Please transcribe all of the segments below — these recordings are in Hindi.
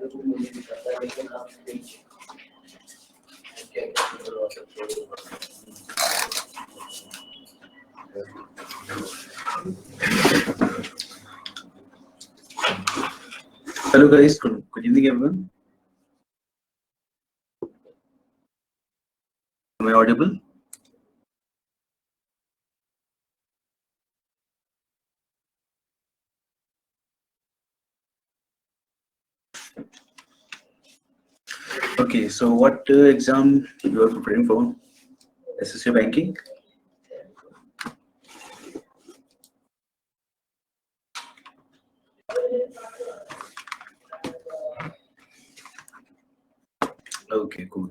Hello guys, good evening everyone. Am I audible? Okay, so what exam you are preparing for? SSC banking? Okay, cool.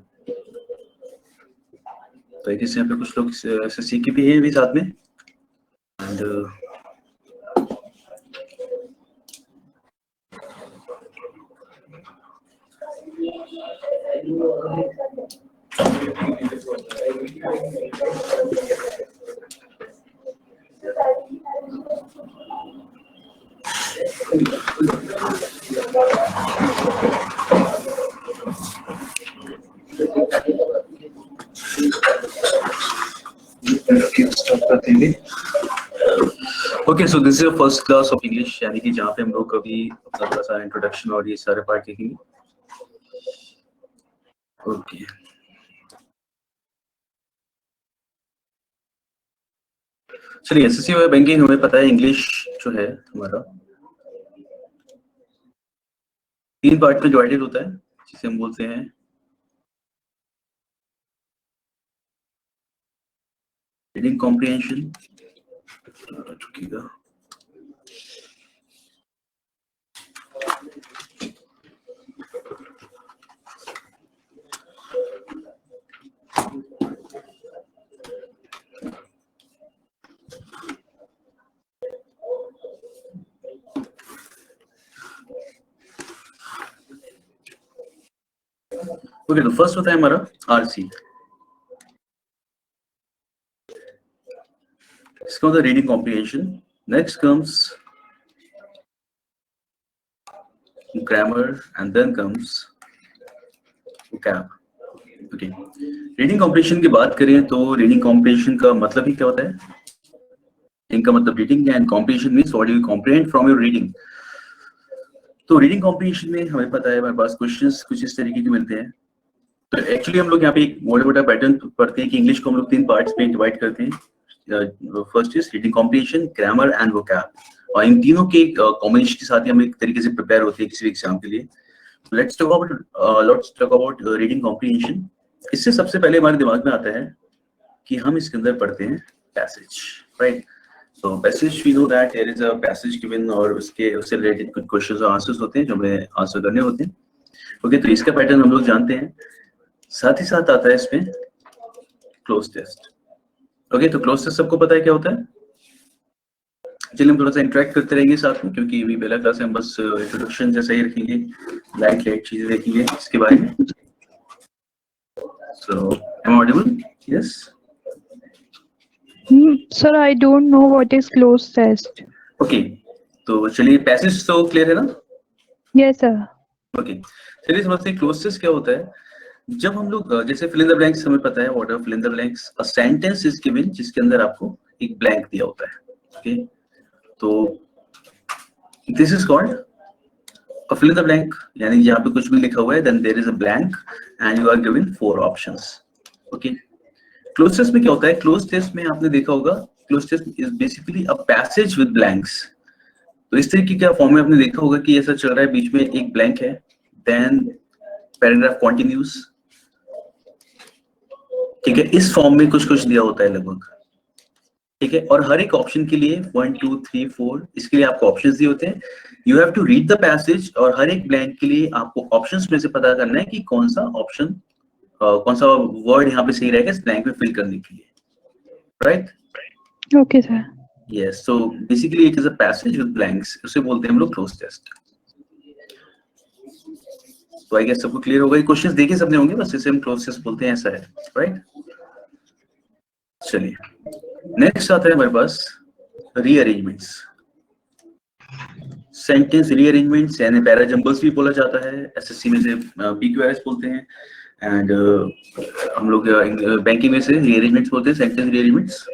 तो आई गेस यहाँ पे कुछ लोग SSC की भी हैं भी साथ में and Okay, so this is your first class of English, यानी कि जहाँ पे हम लोग कभी अपना थोड़ा सा इंट्रोडक्शन और ये सारे पार्ट देखेंगे. Okay. चलिए एसएससी और बैंकिंग हमें पता है इंग्लिश जो है हमारा 3 पार्ट में डिवाइडेड होता है जिसे हम बोलते हैं रीडिंग कॉम्प्रिहेंशन. Okay, तो फर्स्ट होता है हमारा आरसी. इसका होता है reading comprehension. Next comes grammar and then comes vocab. Okay, reading comprehension की बात करें तो रीडिंग कॉम्प्रिहेंशन का मतलब ही क्या होता है? इनका मतलब reading and comprehension means what you comprehend from your reading. तो रीडिंग कॉम्प्रिहेंशन में हमें पता है हमारे पास क्वेश्चंस कुछ इस तरीके के मिलते हैं. तो एक्चुअली हम लोग यहाँ पे एक मोटा पैटर्न पढ़ते हैं कि इंग्लिश को हम लोग 3 पार्ट्स में डिवाइड करते हैं. First is reading comprehension, grammar and vocab. और इन तीनों के कॉम्बिनेशन के साथ ही हम एक तरीके से प्रिपेयर होते हैं किसी भी एग्जाम के लिए. Let's talk about reading comprehension. इससे सबसे पहले हमारे दिमाग में आता है कि हम इसके अंदर पढ़ते हैं passage, right? So passage we know that there is a passage given और उससे related कुछ questions और answers होते हैं जो हमें आंसर करने होते हैं. ओके, तो इसका पैटर्न हम लोग जानते हैं. साथ ही साथ आता है इसमें क्लोज टेस्ट. ओके, तो क्लोज टेस्ट सबको पता है क्या होता है? चलिए हम थोड़ा सा इंटरेक्ट करते रहेंगे साथ में क्योंकि अभी पहला क्लास है, हम बस इंट्रोडक्शन जैसा ही रखेंगे, लाइट चीजें देखेंगे इसके बारे में. So am I audible? Yes. Sir, I don't know what is close test. Okay, तो चलिए पैसेज तो क्लियर है ना? Yes, sir. ओके, चलिए समझते हैं क्लोज टेस्ट क्या होता है. जब हम लोग जैसे फिल इन द ब्लैंक्स हमें पता है, what are fill in the blanks? A sentence is given जिसके अंदर आपको एक ब्लैंक दिया होता है. ओके, तो this is called a fill in the blank, यानी यहाँ पे कुछ भी लिखा हुआ है then there is a blank and you are given 4 options. Okay, cloze test में क्या होता है? क्लोज टेस्ट में आपने देखा होगा cloze test is basically a passage with blanks. तो इस तरीके का फॉर्म में आपने देखा होगा कि ऐसा चल रहा है, बीच में एक ब्लैंक है, देन पैराग्राफ कंटिन्यूस. ठीक है, इस फॉर्म में कुछ दिया होता है लगभग. ठीक है, और हर एक ऑप्शन के लिए 1 2 3 4 इसके लिए आपको ऑप्शंस दिए होते हैं. You have to read the passage और हर एक ब्लैंक के लिए आपको ऑप्शंस में से पता करना है कि कौन सा ऑप्शन कौन सा वर्ड यहाँ पे सही रहेगा इस ब्लैंक में फिल करने के लिए, right? Okay, sir. Yes, so basically it is a passage with blanks. उसे बोलते हैं हम लोग क्लोज टेस्ट. तो आई गेस सबको क्लियर होगा. ये क्वेश्चंस देखे सबने होंगे, बस इसे हम क्लोज टेस्ट बोलते हैं, ऐसा है, राइट? चलिए नेक्स्ट आता है हमारे पास रीअरेंजमेंट्स. सेंटेंस रीअरेंजमेंट्स यानी पैरा जंबल्स भी बोला जाता है, एसएससी में से पीक्यूआरएस बोलते हैं, एंड हम लोग बैंकिंग में से रीअरेंजमेंट्स बोलते हैं, सेंटेंस रीअरेंजमेंट्स।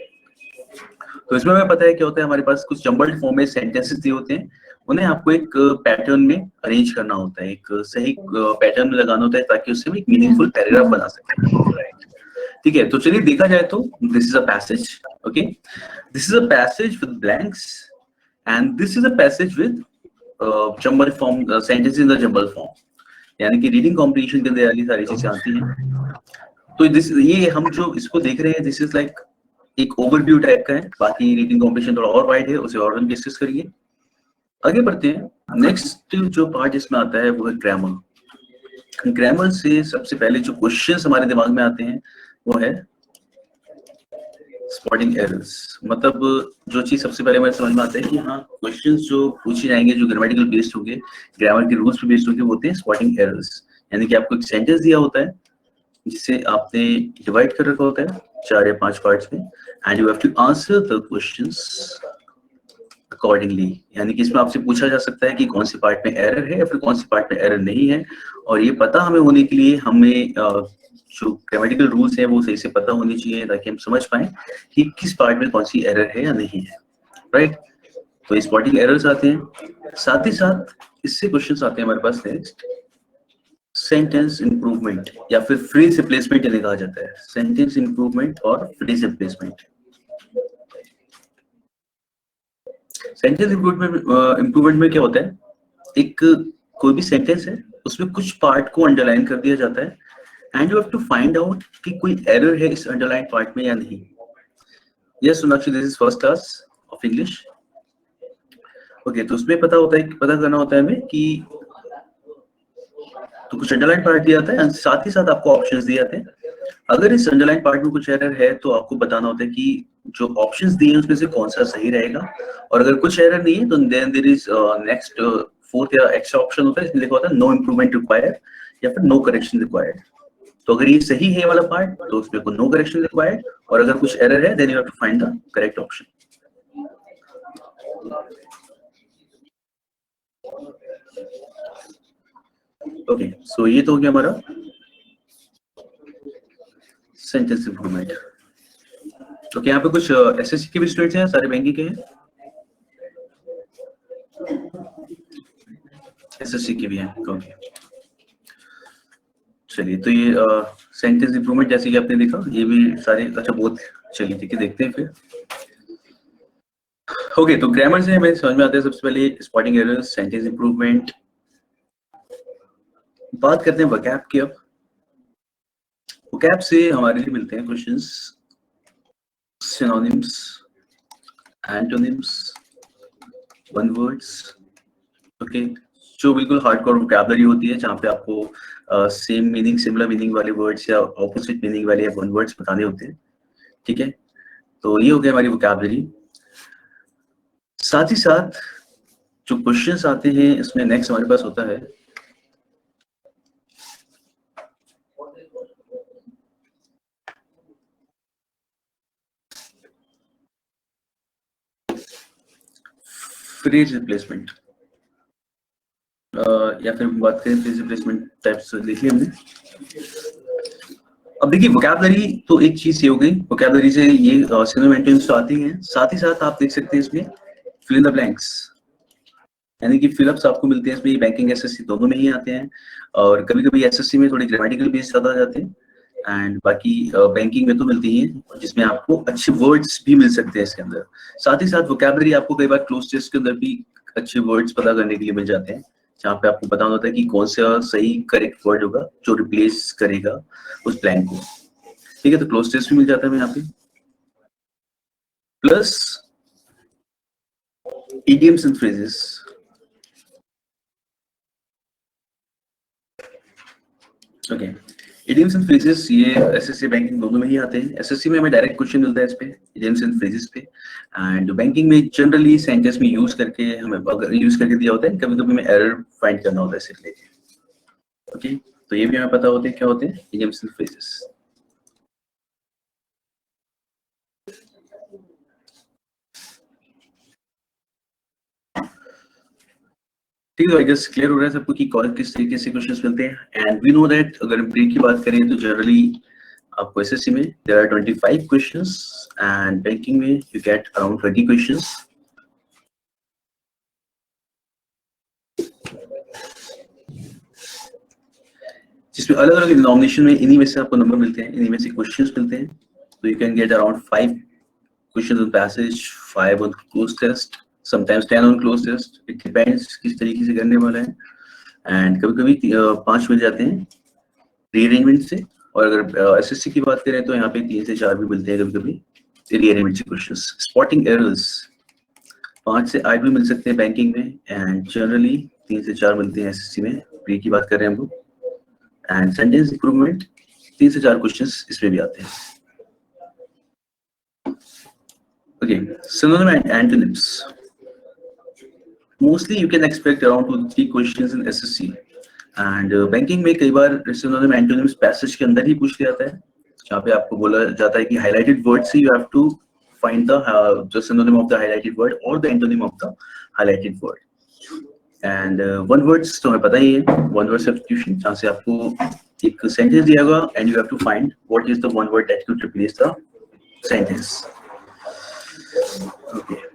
तो इसमें हमें पता है क्या होता है, हमारे पास कुछ जंबल्ड फॉर्म में सेंटेंसेस दिए होते हैं, उन्हें आपको एक पैटर्न में अरेंज करना होता है, एक सही पैटर्न में लगाना होता है ताकि उससे एक मीनिंगफुल पैराग्राफ बना सके। ठीक है, तो चलिए देखा जाए तो this is a passage, okay, this is a passage with blanks and this is a passage with jumble form, sentence in the jumble form, यानी कि रीडिंग कॉम्प्रिहेंशन के अंदर वाली सारी चीजें आती हैं। तो दिस ये हम जो इसको देख रहे हैं, दिस इज लाइक एक ओवरव्यू टाइप का है, बाकी रीडिंग कॉम्प्रिहेंशन थोड़ा और वाइड है, उसे और हम डिस्कस करिए। आगे बढ़ते हैं। नेक्स्ट जो पार्ट इसमें आता है वो है ग्रामर। ग्रामर से सबसे पहले जो क्वेश्चंस हमारे दिमाग में आते हैं वो है स्पॉटिंग एरर्स। मतलब जो चीज सबसे पहले हमारे समझ में आता है कि हाँ, क्वेश्चंस जो पूछे जाएंगे जो ग्रामेटिकल बेस्ड होंगे, ग्रामर के रूल्स पे बेस्ड होंगे, वो होते हैं स्पॉटिंग एरर्स। यानी कि आपको एक सेंटेंस दिया होता है जिसे आपने डिवाइड कर रखा होता है 4 या 5 पार्ट्स में, and you have to answer the questions accordingly. यानी कि इसमें आपसे पूछा जा सकता है कि कौन सी पार्ट में एरर है या फिर कौन सी पार्ट में एरर नहीं है, और ये पता हमें होने के लिए हमें जो ग्रामेटिकल रूल्स है वो सही से पता होनी चाहिए ताकि हम समझ पाए कि किस पार्ट में कौन सी एरर है या नहीं है, राइट। तो स्पॉटिंग एरर्स आते हैं, साथ ही साथ इससे क्वेश्चंस आते हैं हमारे पास नेक्स्ट सेंटेंस इंप्रूवमेंट या फिर फ्रेज रिप्लेसमेंट इन्हें कहा जाता है, सेंटेंस इंप्रूवमेंट और फ्रेज रिप्लेसमेंट। सेंटेंस इंप्रूवमेंट में क्या होता है, एक कोई भी सेंटेंस है उसमें कुछ पार्ट को अंडरलाइन कर दिया जाता है and you have to find out कि कोई एरर है इस अंडरलाइन पार्ट में या नहीं। Yes Sonakshi, this is first class of English. Okay, तो उसमें पता करना होता है हमें कि तो कुछ अंडरलाइन पार्ट दिया जाता है, साथ ही साथ आपको ऑप्शंस दिए जाते हैं। अगर इस अंडरलाइन पार्ट में कुछ एरर है तो आपको बताना होता है कि जो ऑप्शंस दिए हैं उसमें से कौन सा सही रहेगा, और अगर कुछ एरर नहीं है तो then there is next fourth या एक्स्ट्रा ऑप्शन होता है, इसमें लिखा होता है नो इम्प्रूवमेंट रिक्वायर्ड या फिर नो करेक्शन रिक्वायर्ड। तो अगर ये सही है वाला पार्ट तो उसमें को नो करेक्शन रिक्वायर्ड, और अगर कुछ एरर है then you have to find the correct option. Okay, so ये तो हो गया हमारा सेंटेंस इंप्रूवमेंट। तो क्या यहाँ पे कुछ एसएससी के भी स्टूडेंट्स हैं, सारे बैंकिंग के हैं? एसएससी के भी हैं, ओके। चलिए, तो ये सेंटेंस इंप्रूवमेंट जैसे कि आपने देखा, ये भी सारे अच्छा बहुत, चलिए ठीक है, देखते हैं फिर। ओके, तो ग्रामर से हमें समझ में आता है सबसे पहले स्पॉटिंग एरर्स, सेंटेंस इंप्रूवमेंट। बात करते हैं वोकैब की। अब वोकैब से हमारे लिए मिलते हैं questions, synonyms, antonyms, one words, okay, जो बिल्कुल हार्डकोर वोकैबुलरी होती है जहाँ पे आपको सेम मीनिंग, सिमिलर मीनिंग वाले वर्ड्स या ऑपोजिट मीनिंग वाले वन वर्ड्स बताने होते हैं, ठीक है। तो ये हो गया हमारी वोकैबुलरी। साथ ही साथ जो क्वेश्चंस आते हैं इसमें नेक्स्ट हमारे पास होता है फ्रेज रिप्लेसमेंट, या फिर बात करें फ्रेज रिप्लेसमेंट टाइप्स, देख लिया हमने। अब देखिए वोकैबुलरी तो एक चीज ये हो गई, वोकैबुलरी से ये सिनोनिम एंटोनिम्स तो आती हैं, साथ ही साथ आप देख सकते हैं इसमें फिल इन द ब्लैंक्स, यानी कि फिलअप्स आपको मिलते हैं इसमें, बैंकिंग एसएससी दोनों में ही आते हैं, और कभी कभी एसएससी में थोड़ी ग्रामेटिकल बेस्ड ज्यादा आ जाते हैं, एंड बाकी बैंकिंग में तो मिलती ही है जिसमें आपको अच्छे वर्ड्स भी मिल सकते हैं इसके अंदर। साथ ही साथ वोकैबुलरी आपको कई बार क्लोज टेस्ट के अंदर भी अच्छे वर्ड्स पता करने के लिए मिल जाते हैं, जहाँ पे आपको बताना होता है कि कौन सा सही करेक्ट वर्ड होगा जो रिप्लेस करेगा उस ब्लैंक को, ठीक है। तो क्लोज टेस्ट भी मिल जाता है यहाँ पे, plus idioms and phrases। Okay, idioms and phrases ये एसएससी बैंकिंग दोनों में ही आते हैं। एसएससी में हमें डायरेक्ट क्वेश्चन मिलता है इस पे, idioms and phrases पे, एंड बैंकिंग में जनरली सेंटेंस में यूज करके हमें अगर यूज करके दिया होता है, कभी कभी हमें एरर फाइंड करना होता है इसे लेके, ओके। तो ये भी हमें पता होते हैं क्या होते हैं idioms and phrases। ठीक है, आई गेस क्लियर हो रहा है सबको कि कौन किस तरीके से क्वेश्चंस मिलते हैं। एंड वी नो दैट अगर प्री की बात करें तो जनरली आपको एसएससी में there are 25 questions and banking में यू गेट अराउंड 30 क्वेश्चंस। जिसमें अलग अलग डिनोमिनेशन में इन्हीं में से आपको नंबर मिलते हैं, इन्हीं में से क्वेश्चंस मिलते हैं। तो you can get around 5 questions on passage, 5 on cloze test, sometimes 10 on cloze test, it depends किस तरीके से करने वाला है। एंड कभी-कभी 5 मिल जाते हैं रीअरेंजमेंट से, और अगर एसएससी की बात करें तो यहाँ पे 3 से 4 भी मिलते हैं कभी-कभी रीअरेंजमेंट से क्वेश्चंस। स्पॉटिंग एरर्स 5 से 8 भी मिल सकते हैं बैंकिंग में, एंड जनरली 3 से 4 मिलते हैं एसएससी में, प्री की बात कर रहे हैं हम लोग। एंड सेंटेंस इंप्रूवमेंट 3 से 4 क्वेश्चंस इसमें भी आते हैं। Okay, synonym and antonyms mostly you can expect around 2 to 3 questions in SSC. And banking में कई बार सिनोनिम एंटोनिम्स पैसेज के अंदर ही पूछ लिया जाता है, जहाँ पे आपको बोला जाता है कि हाइलाइटेड वर्ड से you have to find the synonym of the highlighted word और the antonym of the highlighted word. And one words तो हमें पता ही है, वन वर्ड सब्स्टिट्यूशन, जहाँ से आपको एक सेंटेंस दिया होगा and you have to find what is the one word that could replace the sentence. Okay,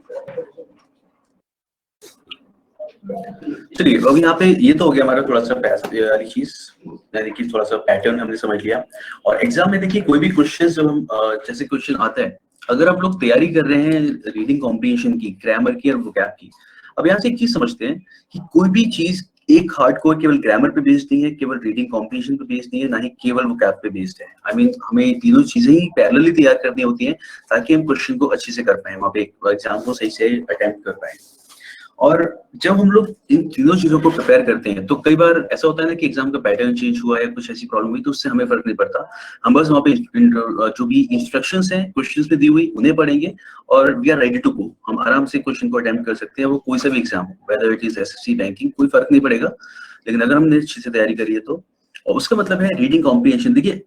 चलिए अब यहाँ पे ये तो हो गया हमारा थोड़ा सा वाली चीज, यानी कि थोड़ा सा पैटर्न हमने समझ लिया। और एग्जाम में देखिए कोई भी क्वेश्चन जब हम जैसे क्वेश्चन आता है, अगर आप लोग तैयारी कर रहे हैं रीडिंग कॉम्प्रिहेंशन की, ग्रामर की और वोकैब की, अब यहाँ से एक चीज समझते हैं कि कोई भी चीज एक हार्डकोर केवल ग्रामर पे बेस्ड नहीं है, केवल रीडिंग कॉम्प्रिहेंशन पे बेस्ड नहीं है, ना ही केवल वोकैब पे बेस्ड है। आई मीन हमें तीनों चीजें ही पैरेलली तैयार करनी होती हैं ताकि हम क्वेश्चन को अच्छे से कर पाए, वहाँ पे एग्जाम को सही से अटेम्प्ट कर पाए। और जब हम लोग इन तीनों चीजों को प्रिपेयर करते हैं तो कई बार ऐसा होता है ना कि एग्जाम का पैटर्न चेंज हुआ या कुछ ऐसी प्रॉब्लम हुई तो उससे हमें फर्क नहीं पड़ता, हम बस वहाँ पे जो भी इंस्ट्रक्शंस हैं क्वेश्चंस में दी हुई उन्हें पढ़ेंगे और we are ready to go. हम आराम से क्वेश्चन को अटेम्प्ट कर सकते हैं, वो कोई सा भी एग्जाम हो, whether it is SSC, banking, कोई फर्क नहीं पड़ेगा। लेकिन अगर हमने अच्छे से तैयारी करी है तो, और उसका मतलब है रीडिंग कॉम्प्रिहेंशन। देखिए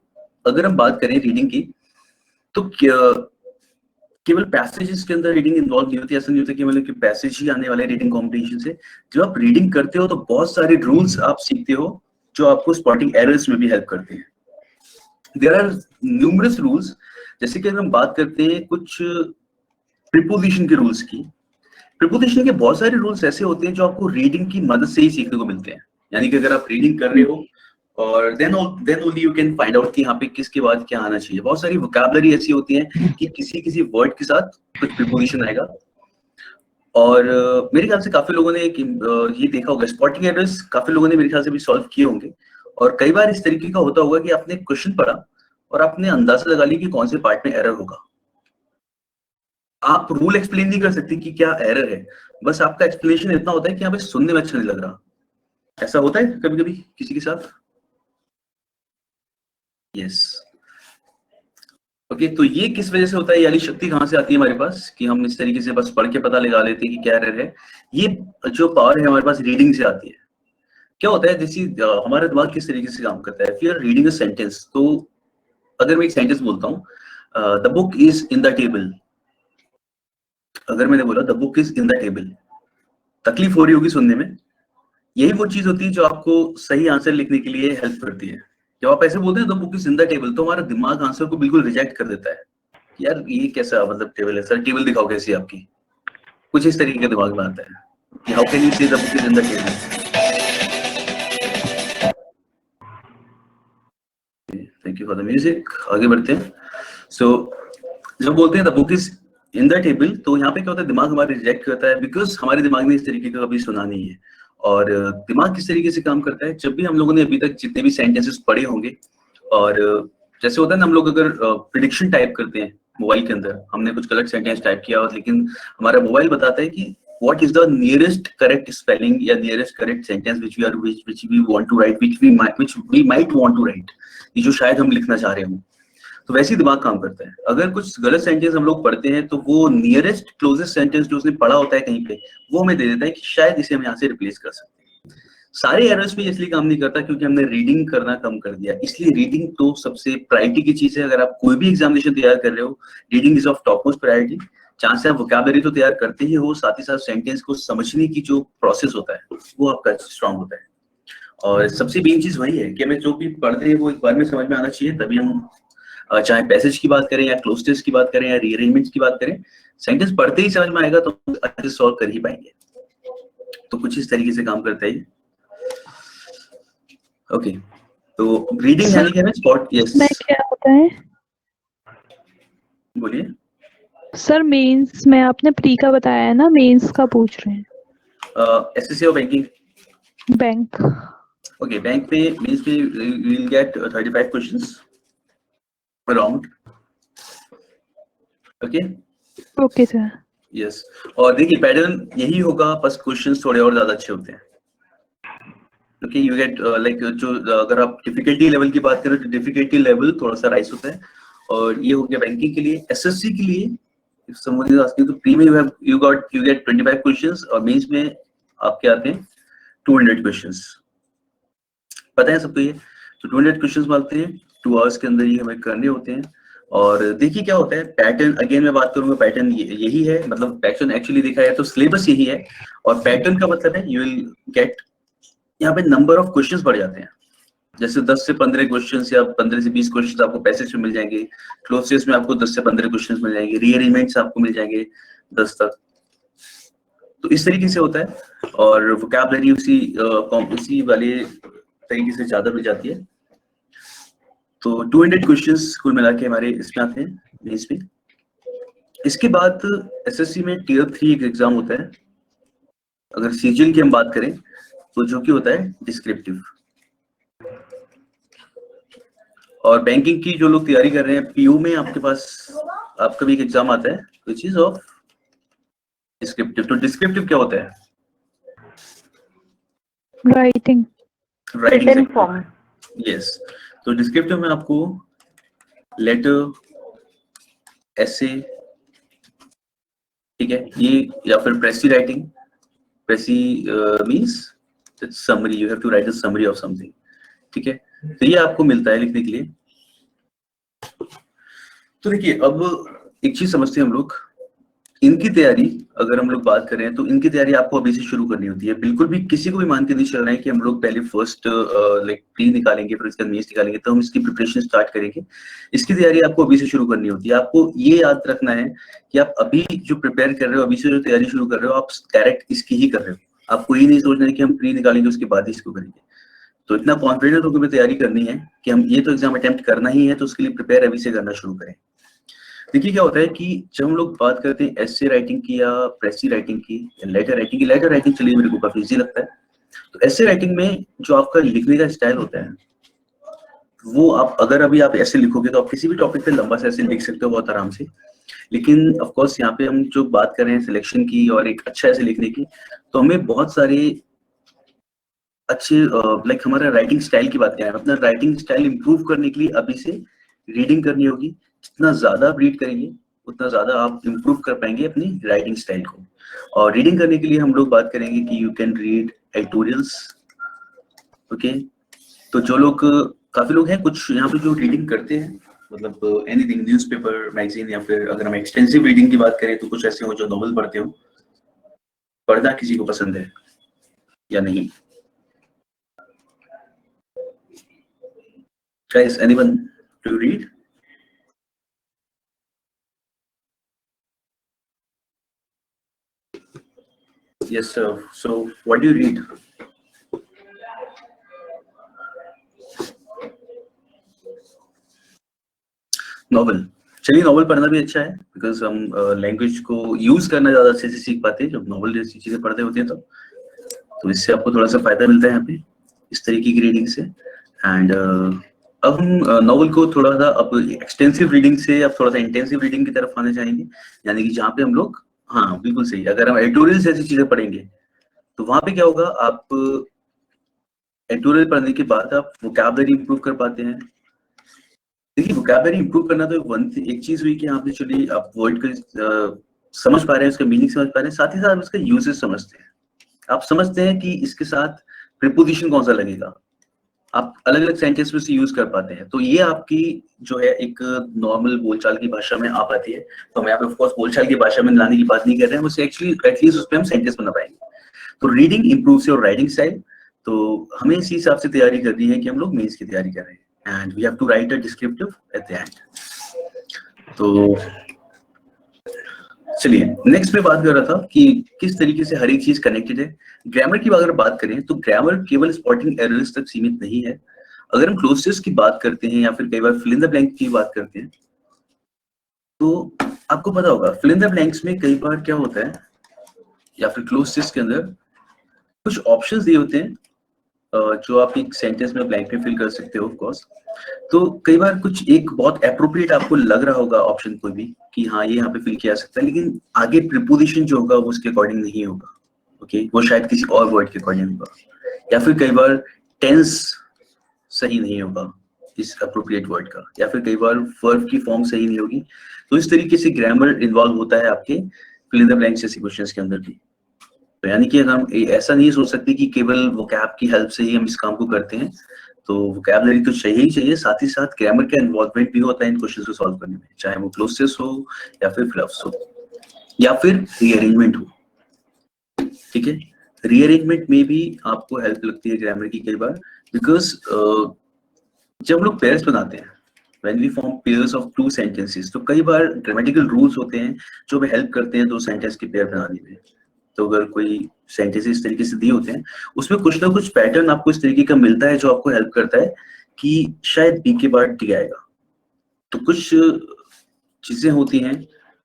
अगर हम बात करें रीडिंग की तो केवल पैसेजेस के अंदर रीडिंग इन्वॉल्व नहीं होती, ऐसा नहीं होता कि मतलब कि पैसेज ही आने वाले रीडिंग कॉम्प्रिहेंशन से। जब आप रीडिंग करते हो तो बहुत सारे रूल्स आप सीखते हो जो आपको स्पॉटिंग एरर्स में भी हेल्प करते हैं। देयर आर न्यूमरस रूल्स, जैसे कि अगर हम बात करते हैं कुछ प्रीपोजिशन के रूल्स की, प्रीपोजिशन के बहुत सारे रूल्स ऐसे होते हैं जो आपको रीडिंग की मदद से ही सीखने को मिलते हैं। यानी कि अगर आप रीडिंग कर रहे हो और then only you can find out कि यहाँ पे किसके बाद क्या आना चाहिए। बहुत सारी वोकैबुलरी ऐसी होती है कि किसी वर्ड के साथ कुछ प्रीपोजिशन आएगा। और मेरे ख्याल से काफी लोगों ने ये देखा होगा, स्पॉटिंग एरर्स काफी लोगों ने मेरे ख्याल से भी सॉल्व किए होंगे। और कई बार इस तरीके का होता होगा कि आपने क्वेश्चन पढ़ा और आपने अंदाजा लगा लिया कि कौन से पार्ट में एरर होगा। आप रूल एक्सप्लेन नहीं कर सकते कि क्या एरर है, बस आपका एक्सप्लेनेशन इतना होता है कि यहाँ पे सुनने में अच्छा नहीं लग रहा। ऐसा होता है कभी कभी किसी के साथ। यस, ओके, तो ये किस वजह से होता है, यानी शक्ति कहाँ से आती है हमारे पास कि हम इस तरीके से बस पढ़ के पता लगा लेते हैं कि क्या एरर है। ये जो पावर है हमारे पास रीडिंग से आती है। क्या होता है, जैसे हमारा दिमाग किस तरीके से काम करता है, फिर रीडिंग अ सेंटेंस, तो अगर मैं एक सेंटेंस बोलता हूँ the book is in the table, अगर मैंने बोला the book is in the table, तकलीफ हो रही होगी सुनने में। यही वो चीज होती है जो आपको सही आंसर लिखने के लिए हेल्प करती है। जब आप ऐसे बोलते हैं the book is in the table, तो हमारा दिमाग आंसर को बिल्कुल रिजेक्ट कर देता है, यार ये कैसा मतलब टेबल है, सर टेबल दिखाओ कैसी आपकी, कुछ इस तरीके का दिमाग में आता है कि हाउ कैन यू से the book is in the table. Thank you for the music. आगे बढ़ते हैं। सो जब बोलते हैं the book is in the table, तो यहाँ पे क्या होता है, दिमाग हमारा रिजेक्ट करता है बिकॉज हमारे दिमाग ने इस तरीके का कभी सुना नहीं है। और दिमाग किस तरीके से काम करता है, जब भी हम लोगों ने अभी तक जितने भी सेंटेंसेस पढ़े होंगे, और जैसे होता है ना, हम लोग अगर प्रिडिक्शन टाइप करते हैं मोबाइल के अंदर, हमने कुछ गलत सेंटेंस टाइप किया और लेकिन हमारा मोबाइल बताता है कि what is the nearest correct spelling या nearest correct sentence which we want to write, which we might want to write, ये जो शायद हम लिखना चाह रहे हो। तो वैसे ही दिमाग काम करता है। अगर कुछ गलत सेंटेंस हम लोग पढ़ते हैं तो वो नियरेस्ट क्लोजेस्ट सेंटेंस जो उसने पढ़ा होता है कहीं पे, वो हमें दे देता है कि शायद इसे हम यहाँ से रिप्लेस कर सकते हैं। सारे एरर्स पे इसलिए काम नहीं करता क्योंकि हमने रीडिंग करना कम कर दिया। इसलिए रीडिंग तो सबसे प्रायोरिटी की चीज है। अगर आप कोई भी एग्जामिनेशन तैयार कर रहे हो, reading is of top most priority. जहाँ से आप वोकैबुलरी तो तैयार करते ही हो, साथ ही साथ सेंटेंस को समझने की जो प्रोसेस होता है वो आपका स्ट्रांग होता है। और सबसे मेन चीज वही है कि हमें जो भी पढ़ते हैं वो एक बार में समझ में आना चाहिए, तभी हम चाहे पैसेज की बात करें या क्लोज की बात करें या रीअरेंजमेंट्स की बात करें, सेंटेंस पढ़ते ही समझ में आएगा तो अच्छे से सॉल्व कर ही पाएंगे। तो कुछ इस तरीके से काम करता है। ओके, तो रीडिंग यानी कि हमें स्पॉट, यस मैं क्या होता है बोलिए। सर? मेंस में आपने प्री का बताया है ना, मेंस का पूछ रहे हैं। एसएससी और बैंकिंग? बैंक। ओके, बैंक में मींस में we'll get 35 questions around. Okay okay sir. Yes, और देखिए पैटर्न यही होगा, बस क्वेश्चंस थोड़े और ज्यादा अच्छे होते हैं। ओके, यू गेट लाइक जो अगर आप डिफिकल्टी लेवल की बात करें तो डिफिकल्टी लेवल थोड़ा सा राइज होता है। और ये हो गया बैंकिंग के लिए। एसएससी के लिए if someone is asking, तो प्री में you get 25 questions और मेंस में आपके आते हैं 200 क्वेश्चंस। पता है सबको ये? तो 200 क्वेश्चंस मांगते हैं, 2 आवर्स के अंदर ये हमें करने होते हैं। और देखिए क्या होता है पैटर्न, अगेन मैं बात करूंगा, पैटर्न यही है, मतलब पैटर्न एक्चुअली देखा है तो सिलेबस यही है। और पैटर्न का मतलब है यू विल गेट, यहाँ पे नंबर ऑफ क्वेश्चंस बढ़ जाते हैं। जैसे 10 से 15 क्वेश्चंस या 15 से 20 क्वेश्चंस आपको पैसेज में मिल जाएंगे, क्लोजेस में आपको 10 से 15 क्वेश्चंस मिल जाएंगे, रीअरेंजमेंट्स आपको मिल जाएंगे 10 तक। तो इस तरीके से होता है। और वोकैबुलरी उसी वाले तरीके से ज्यादा मिल जाती है। तो 200 क्वेश्चंस कुल मिला के हमारे इसमें आते हैं मेंस में। इसके बाद एसएससी में टियर 3 एक एग्जाम होता है। अगर सीजीएल की हम बात करें तो जो कि होता है डिस्क्रिप्टिव। और बैंकिंग की जो लोग तैयारी कर रहे हैं, पीयू में आपके पास आपका भी एक एग्जाम आता है विच इज ऑफ डिस्क्रिप्टिव। तो डिस्क्रिप्टिव क्या होता है? Writing form. यस, तो डिस्क्रिप्टिव में आपको लेटर, एसे, ठीक है, ये या फिर precis writing. Precis means summary, you have to write a summary of something, ठीक है। तो ये आपको मिलता है लिखने के लिए। तो देखिए अब एक चीज समझते हैं हम लोग, इनकी तैयारी अगर हम लोग बात करें तो इनकी तैयारी आपको अभी से शुरू करनी होती है। बिल्कुल भी किसी को भी मान के नहीं चल रहा है कि हम लोग पहले फर्स्ट लाइक प्री निकालेंगे फिर उसके बाद मेंस निकालेंगे तो हम इसकी प्रिपरेशन स्टार्ट करेंगे। इसकी तैयारी आपको अभी से शुरू करनी होती है। आपको ये याद रखना है कि आप अभी जो प्रिपेयर कर रहे हो, अभी से जो तैयारी शुरू कर रहे हो, आप डायरेक्ट इसकी ही कर रहे हो। आपको ये नहीं सोचना है कि हम प्री निकालेंगे उसके बाद ही इसको करेंगे। तो इतना कॉन्फिडेंट होकर हमें तैयारी करनी है कि हम ये तो एग्जाम अटेम्प्ट करना ही है, तो उसके लिए प्रिपेयर अभी से करना शुरू करें। देखिए क्या होता है कि जब हम लोग बात करते हैं एसे राइटिंग की या प्रेसी राइटिंग की या लेटर राइटिंग की, लेटर राइटिंग चलिए मेरे को काफी इजी लगता है। तो एसे राइटिंग में जो आपका लिखने का स्टाइल होता है वो आप अगर अभी आप ऐसे लिखोगे तो आप किसी भी टॉपिक पे लंबा सा ऐसे लिख सकते हो बहुत आराम से। लेकिन ऑफ कोर्स यहाँ पे हम जो बात कर रहे हैं सिलेक्शन की और एक अच्छा ऐसे लिखने की, तो हमें बहुत सारे अच्छे लाइक हमारा राइटिंग स्टाइल की बात करें, अपना राइटिंग स्टाइल इंप्रूव करने के लिए अभी से रीडिंग करनी होगी। जितना ज्यादा आप रीड करेंगे उतना ज्यादा आप इंप्रूव कर पाएंगे अपनी राइटिंग स्टाइल को। और रीडिंग करने के लिए हम लोग बात करेंगे कि you can read editorials. Okay, तो जो लोग काफी लोग हैं कुछ यहाँ पे जो रीडिंग करते हैं, मतलब एनीथिंग, न्यूज़पेपर, मैगजीन, या फिर अगर हम एक्सटेंसिव रीडिंग की बात करें तो कुछ ऐसे हो जो नॉवल पढ़ते हो। पढ़ना किसी को पसंद है या नहीं? Guys, anyone to read? Yes, sir. So, what do you read? Novel. चलिए, नॉवल पढ़ना भी अच्छा है बिकॉज हम लैंग्वेज को यूज करना ज्यादा अच्छे से सीख पाते हैं जब नॉवल जैसी चीजें पढ़ते होते हैं तो इससे आपको थोड़ा सा फायदा मिलता है यहाँ पे इस तरीके की रीडिंग से। एंड अब हम नॉवल को थोड़ा सा अब एक्सटेंसिव रीडिंग से अब थोड़ा सा इंटेंसिव रीडिंग की तरफ आने जाएंगे, यानी कि जहाँ पे हम लोग, हाँ बिल्कुल सही, अगर हम एडिटोरियल जैसी चीजें पढ़ेंगे तो वहां पे क्या होगा, आप एडिटोरियल पढ़ने के बाद आप वोकैबुलरी इंप्रूव कर पाते हैं। देखिए वोकैबुलरी इंप्रूव करना तो एक चीज हुई कि आपने चलिए आप वर्ड को समझ पा रहे हैं, उसका मीनिंग समझ पा रहे हैं, साथ ही साथ उसका यूजेस समझते हैं। आप समझते हैं कि इसके साथ प्रीपोजिशन कौन सा लगेगा, आप अलग अलग सेंटेंस में से यूज कर पाते हैं। तो ये आपकी जो है एक नॉर्मल बोलचाल की भाषा में आ पाती है। तो हम यहाँ पे ऑफकोर्स बोलचाल की भाषा में लाने की बात नहीं कर रहे हैं, उसे एक्चुअली एटलीस्ट उस पर हम सेंटेंस बना पाएंगे। तो reading improves your writing style. तो हमें इसी हिसाब से तैयारी करनी है कि हम लोग मेंस की तैयारी कर रहे हैं, and we have to write a descriptive at the end. तो चलिए नेक्स्ट में बात कर रहा था कि किस तरीके से हर एक चीज कनेक्टेड है। ग्रामर की अगर बात करें तो ग्रामर केवल स्पॉटिंग एरर्स तक सीमित नहीं है। अगर हम क्लोजेस की बात करते हैं या फिर कई बार फिल इन द ब्लैंक की बात करते हैं, तो आपको पता होगा फिल इन द ब्लैंक्स में कई बार क्या होता है, या फिर क्लोजेस के अंदर कुछ ऑप्शंस दिए होते हैं जो आप एक सेंटेंस में ब्लैंक में फिल कर सकते हो ऑफ कोर्स। तो कई बार कुछ एक बहुत अप्रोप्रिएट आपको लग रहा होगा ऑप्शन कोई भी कि हाँ ये यहाँ पे फिल किया जा सकता है, लेकिन आगे प्रीपोजिशन जो होगा वो उसके अकॉर्डिंग नहीं होगा। ओके, वो शायद किसी और वर्ड के अकॉर्डिंग होगा, या फिर कई बार टेंस सही नहीं होगा इस अप्रोप्रिएट वर्ड का, या फिर कई बार वर्ब की फॉर्म सही नहीं होगी। तो इस तरीके से ग्रामर इन्वॉल्व होता है आपके फिल इन द ब्लैंक्स जैसे क्वेश्चंस के अंदर भी। तो यानी कि हम ऐसा नहीं सोच सकते कि केवल वोकैब की हेल्प से ही हम इस काम को करते हैं। तो वोकैबुलरी तो चाहिए ही चाहिए, साथ ही साथ ग्रामर का इन्वॉल्वमेंट भी होता है इन क्वेश्चंस को सॉल्व करने में, चाहे वो क्लोजेस हो या फिर फ्लफ्स हो या फिर रीअरेंजमेंट हो। ठीक है, रीअरेंजमेंट में भी आपको हेल्प लगती है ग्रामर की कई बार, बिकॉज जब लोग पेयर्स बनाते हैं, when we form pairs of two sentences, तो कई बार ग्रामेटिकल रूल्स होते हैं जो हमें हेल्प करते हैं दो सेंटेंस के पेयर बनाने में। तो अगर कोई सेंटेंस इस तरीके से दिए होते हैं, उसमें कुछ ना कुछ पैटर्न आपको इस तरीके का मिलता है जो आपको हेल्प करता है कि शायद बी के बाद डी आएगा। तो कुछ चीजें होती हैं,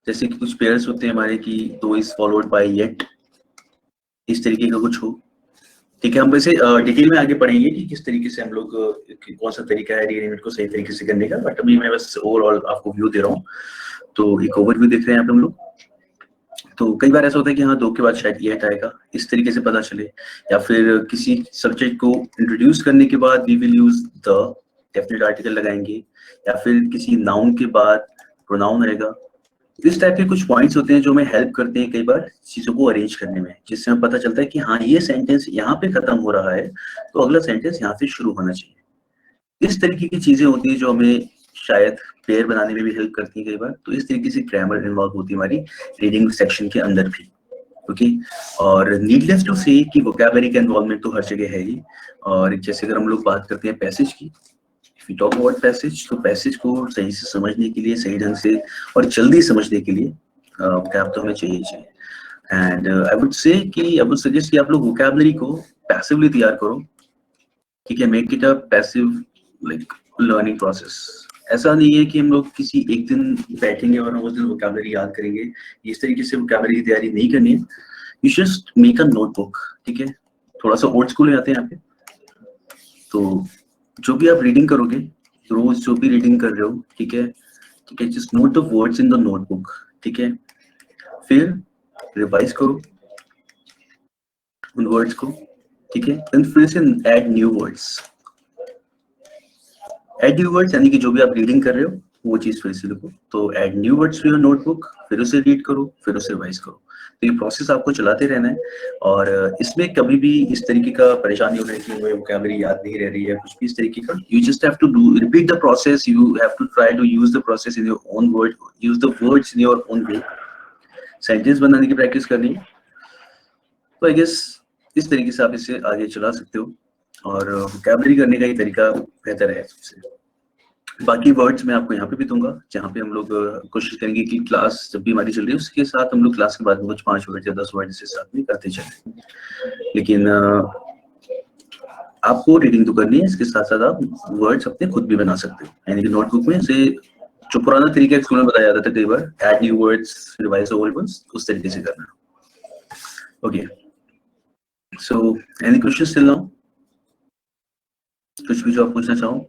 जैसे कि कुछ पेयर्स होते हैं हमारे कि दो इज फॉलोड बाय येट, इस तरीके का कुछ हो। ठीक है, हम वैसे डिटेल में आगे पढ़ेंगे कि किस तरीके से हम लोग कौन सा तरीका है रीअरेंजमेंट को सही तरीके से करने का, बट अभी मैं बस ओवरऑल आपको व्यू दे रहा हूँ। तो एक ओवरव्यू देख रहे हैं आप हम लोग। तो कई बार ऐसा होता है कि हाँ दो के बाद शायद ये आएगा, इस तरीके से पता चले, या फिर किसी सब्जेक्ट को इंट्रोड्यूस करने के बाद we will use the definite article लगाएंगे, या फिर किसी नाउन के बाद प्रोनाउन आएगा। इस टाइप के कुछ पॉइंट्स होते हैं जो हमें हेल्प करते हैं कई बार चीजों को अरेंज करने में, जिससे हमें पता चलता है कि हाँ ये सेंटेंस यहाँ पे खत्म हो रहा है तो अगला सेंटेंस यहाँ से शुरू होना चाहिए। इस तरीके की चीजें होती है जो हमें शायद पेयर बनाने में भी हेल्प करती है कई बार। तो इस तरीके से ग्रामर इन्वॉल्व होती है हमारी रीडिंग सेक्शन के अंदर भी। ओके, और नीडलेस टू से कि वोकैबुलरी का इन्वॉल्वमेंट तो हर जगह है ही। और जैसे अगर हम लोग बात करते हैं पैसेज की, if you talk about passage, तो पैसेज को सही से समझने के लिए, सही ढंग से और जल्दी समझने के लिए वोकैब तो हमें चाहिए ही चाहिए। एंड आई वुड से कि आई वुड सजेस्ट कि आप लोग वोकैबुलरी को पैसिवली तैयार करो। ठीक है, make it a passive like learning process. ऐसा नहीं है कि हम लोग किसी एक दिन बैठेंगे और हम उस दिन वोकैबुलरी याद करेंगे, इस तरीके से वोकैबुलरी की तैयारी नहीं करनी है। You just make a notebook. ठीक है, थोड़ा सा ओल्ड स्कूल जाते हैं यहाँ पे। तो जो भी आप रीडिंग करोगे, रोज जो भी रीडिंग कर रहे हो, ठीक है, just note the words in the notebook. ठीक है, फिर रिवाइज करो उन वर्ड्स को। ठीक है, देन फिर से add new words. Add new words यानी कि जो भी आप रीडिंग कर रहे हो वो चीज फिर से लिखो। तो add new words to your notebook, फिर उसे रीड करो, फिर उसे रिवाइज करो। तो ये प्रोसेस आपको चलाते रहना है, और इसमें कभी भी इस तरीके का परेशानी हो रही है कि मुझे वोकैबुलरी याद नहीं रह रही है, कुछ भी इस तरीके का, you just have to do repeat the process, you have to try to use the process in your own word, use the words in your own way. Sentence बनाने की प्रैक्टिस करनी है। तो आई गेस इस तरीके से आप इसे आगे चला सकते हो, और वोकैबुलरी करने का ये तरीका बेहतर है सबसे। बाकी वर्ड्स मैं आपको यहाँ पे भी दूंगा, जहाँ पे हम लोग कोशिश करेंगे कि क्लास जब भी हमारी चल रही है उसके साथ हम लोग क्लास के बाद में कुछ 5 वर्ड या 10 वर्ड से साथ में करते चले। लेकिन आपको रीडिंग तो करनी है, इसके साथ साथ आप वर्ड्स अपने खुद भी बना सकते हो, यानी कि नोटबुक में से जो पुराना तरीका स्कूल में बताया जाता था कई बार, add new words, revise old ones, उस तरीके से करना। Okay, so any questions till now? कुछ भी जो आप पूछना चाहो?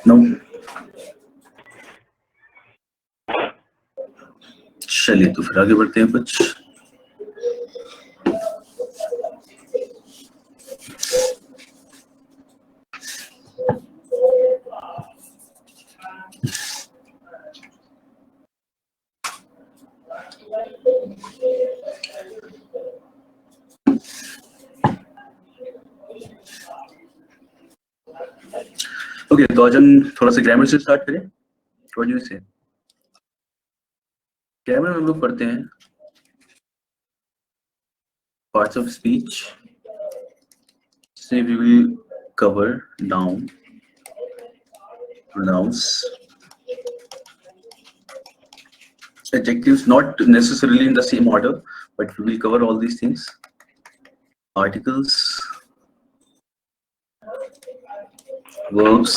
नो? चलिए तो फिर आगे बढ़ते हैं कुछ। ओके, तो आज हम थोड़ा सा ग्रामर से स्टार्ट करें। What do you say? Grammar में हम लोग पढ़ते हैं पार्ट्स ऑफ स्पीच से we will cover noun, pronouns, adjectives, not necessarily in the same order, but we will cover all these things. Articles, verbs,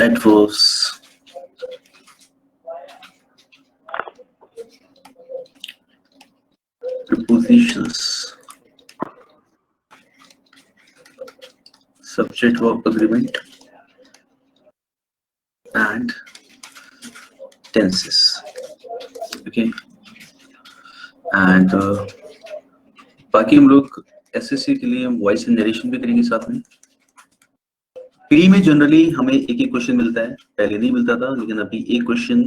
adverbs, prepositions, subject verb agreement, and tenses. Okay, and बाकी हम लोग एसएससी के लिए हम वॉइस एंड नरेशन भी करेंगे साथ में। प्री में जनरली हमें एक एक क्वेश्चन मिलता है, पहले नहीं मिलता था, लेकिन अभी एक क्वेश्चन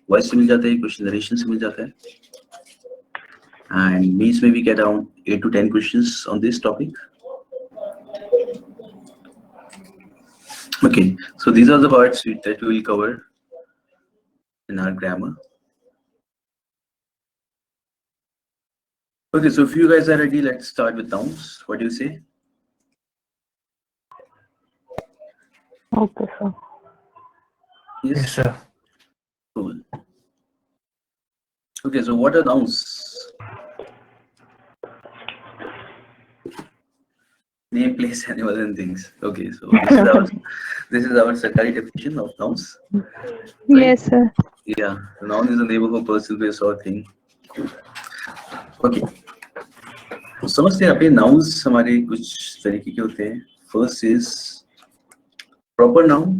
वॉइस से मिल जाता है, एक क्वेश्चन नरेशन से मिल जाता है। एंड मेंस में we get around 8 to 10 questions on this topic. Okay, so these are the parts that we will cover in our grammar. Okay, so if you guys are ready, let's start with nouns. What do you say? Okay, sir. Yes, sir. cool. Okay, so what are nouns? Name, place, animal, and things. Okay, so this is our Sarkari definition of nouns. Right? Yes, sir. Yeah, a noun is a name of a person, place, or thing. Cool. Okay. तो समझते हैं अपने nouns हमारे कुछ तरीके के होते हैं। First is proper noun,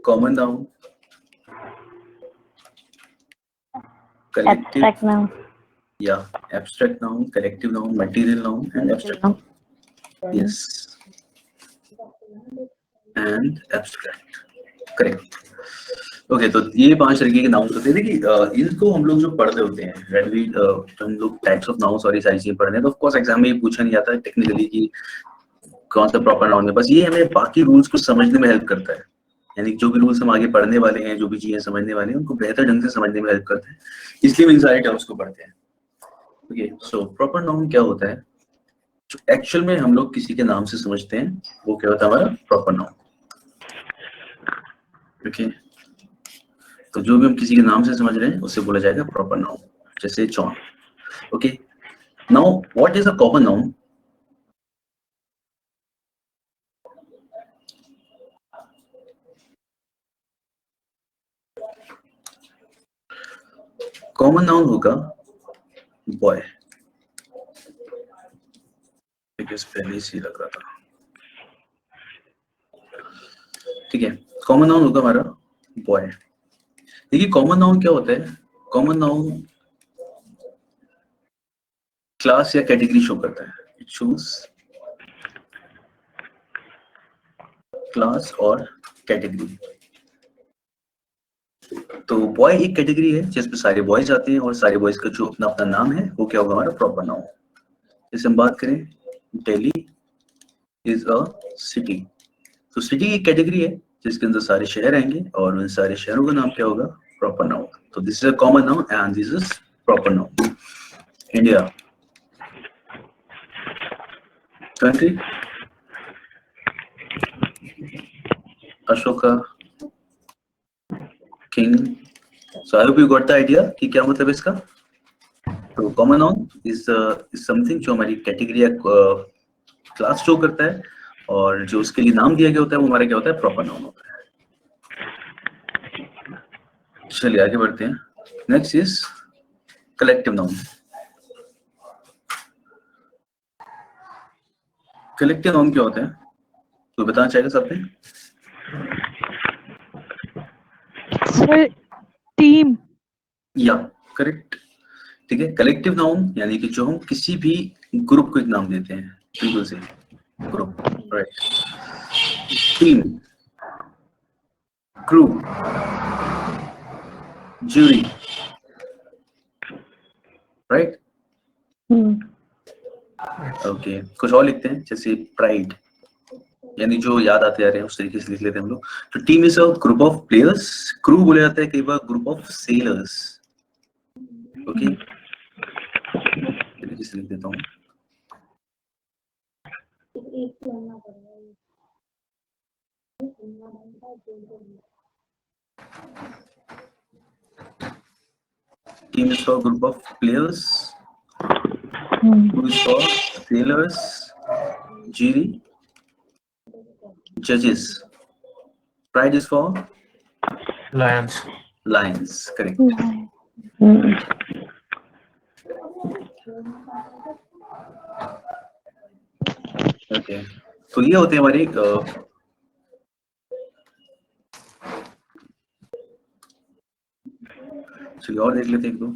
common noun, collective, Abstract noun. yeah, abstract noun, collective noun, material noun, and abstract noun. Yes, and abstract, correct. Okay, तो ये 5 तरीके के नाउन्स होते हैं। देखिए इनको हम लोग जो पढ़ते होते हैं, when we हम लोग टाइप्स ऑफ नाउन्स और ये सारी चीजें पढ़ते हैं, तो ऑफ कोर्स एग्जाम में ये पूछा नहीं जाता है टेक्निकली कि कौन सा प्रॉपर नाउन है। बस ये हमें बाकी रूल्स को समझने में हेल्प करता है, यानी जो भी रूल्स हम आगे पढ़ने वाले हैं, जो भी चीजें समझने वाले हैं, उनको बेहतर ढंग से समझने में हेल्प करता है, इसलिए हम इन सारे टर्म्स को पढ़ते हैं। ओके, सो प्रॉपर नाउन क्या होता है? जो एक्चुअल में हम लोग किसी के नाम से समझते हैं, वो क्या होता है? हमारा प्रॉपर नाउन। ओके, तो जो भी हम किसी के नाम से समझ रहे हैं उसे बोला जाएगा प्रॉपर नाउन। जैसे John. Okay, now what is a common noun? Common noun होगा बॉय। पहले से लग रहा था, ठीक है। कॉमन नाउन होगा हमारा बॉय। देखिए कॉमन नाउन क्या होता है? कॉमन नाउन क्लास या कैटेगरी शो करता है। इट शोज क्लास और कैटेगरी। तो बॉय एक कैटेगरी है जिसमें सारे बॉयज आते हैं, और सारे बॉयज का जो अपना अपना नाम है वो क्या होगा? हमारा प्रॉपर नाउन। जैसे हम बात करें, दिल्ली इज अ सिटी, तो सिटी एक कैटेगरी है जिसके अंदर सारे शहर आएंगे, और उन सारे शहरों का नाम क्या होगा? Proper noun. तो this is a common noun and this is proper noun. India, country, Ashoka, king. So I hope you got the idea कि क्या मतलब है इसका। तो कॉमन नाउन इज समथिंग जो हमारी कैटेगरी या क्लास शो करता है, और जो उसके लिए नाम दिया गया होता है वो हमारा क्या होता है? प्रॉपर नाउन होता है। चलिए आगे बढ़ते हैं। Next is collective noun. Collective noun क्या होता है? तो बताना चाहेगा सबने? Sir, team. या करेक्ट, ठीक है। कलेक्टिव नाउन यानी कि जो हम किसी भी ग्रुप को एक नाम देते हैं, बिल्कुल सही, group, right. Team, group, jury, right. Okay, कुछ और लिखते हैं जैसे प्राइड, यानी जो याद आते आ रहे हैं उस तरीके से लिख लेते हैं हम लोग। तो team is a group of players, crew बोला जाता है कई बार ग्रुप ऑफ सेलर्स। ओके, तरीके से लिख देता हूँ। Team is for group of players. Who is for sailors. Jury. Judges. Pride is for Lions. lions. Correct. Okay. तो ये होते हैं हमारे चलिए और देख लेते हैं एक दो।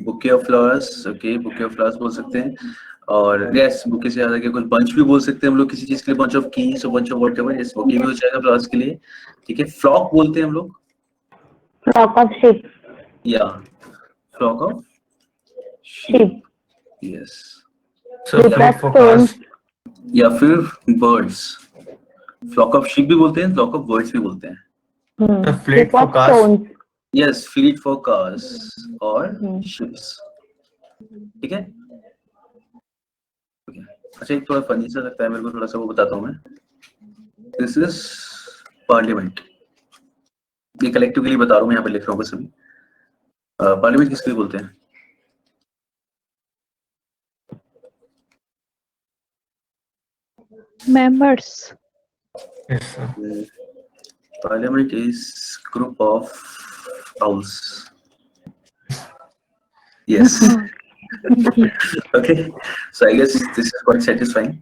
Bouquet of flowers, okay, bouquet of flowers बोल सकते हैं। और यस, बुके से ज्यादा क्या कुछ बंच भी बोल सकते हैं हम लोग किसी चीज के लिए, बंच ऑफ कीज और bunch of whatever, yes bouquet भी हो जाएगा फ्लावर्स के लिए। ठीक है, फ्लॉक बोलते हैं हम लोग, फ्लॉक ऑफ शिप, या flock of sheep, yes, So fleet forecast. या फिर बर्ड्स, फ्लॉक ऑफ शिप भी बोलते हैं, फ्लॉक ऑफ बर्ड्स भी बोलते हैं। The fleet ship of forecast. Stones, yes, fleet for cars और शिप्स। ठीक है, अच्छा एक थोड़ा फनी सा लगता है मेरे को, थोड़ा सा वो बताता हूँ मैं। दिस इज पार्लियामेंट, ये कलेक्टिव के लिए बता रहा हूँ मैं, यहाँ पे लिख रहा हूँ बस अभी। पार्लियामेंट किसके लिए बोलते हैं? members. Yes, sir. Parliament is group of owls. Yes. Okay, so I guess this is quite satisfying.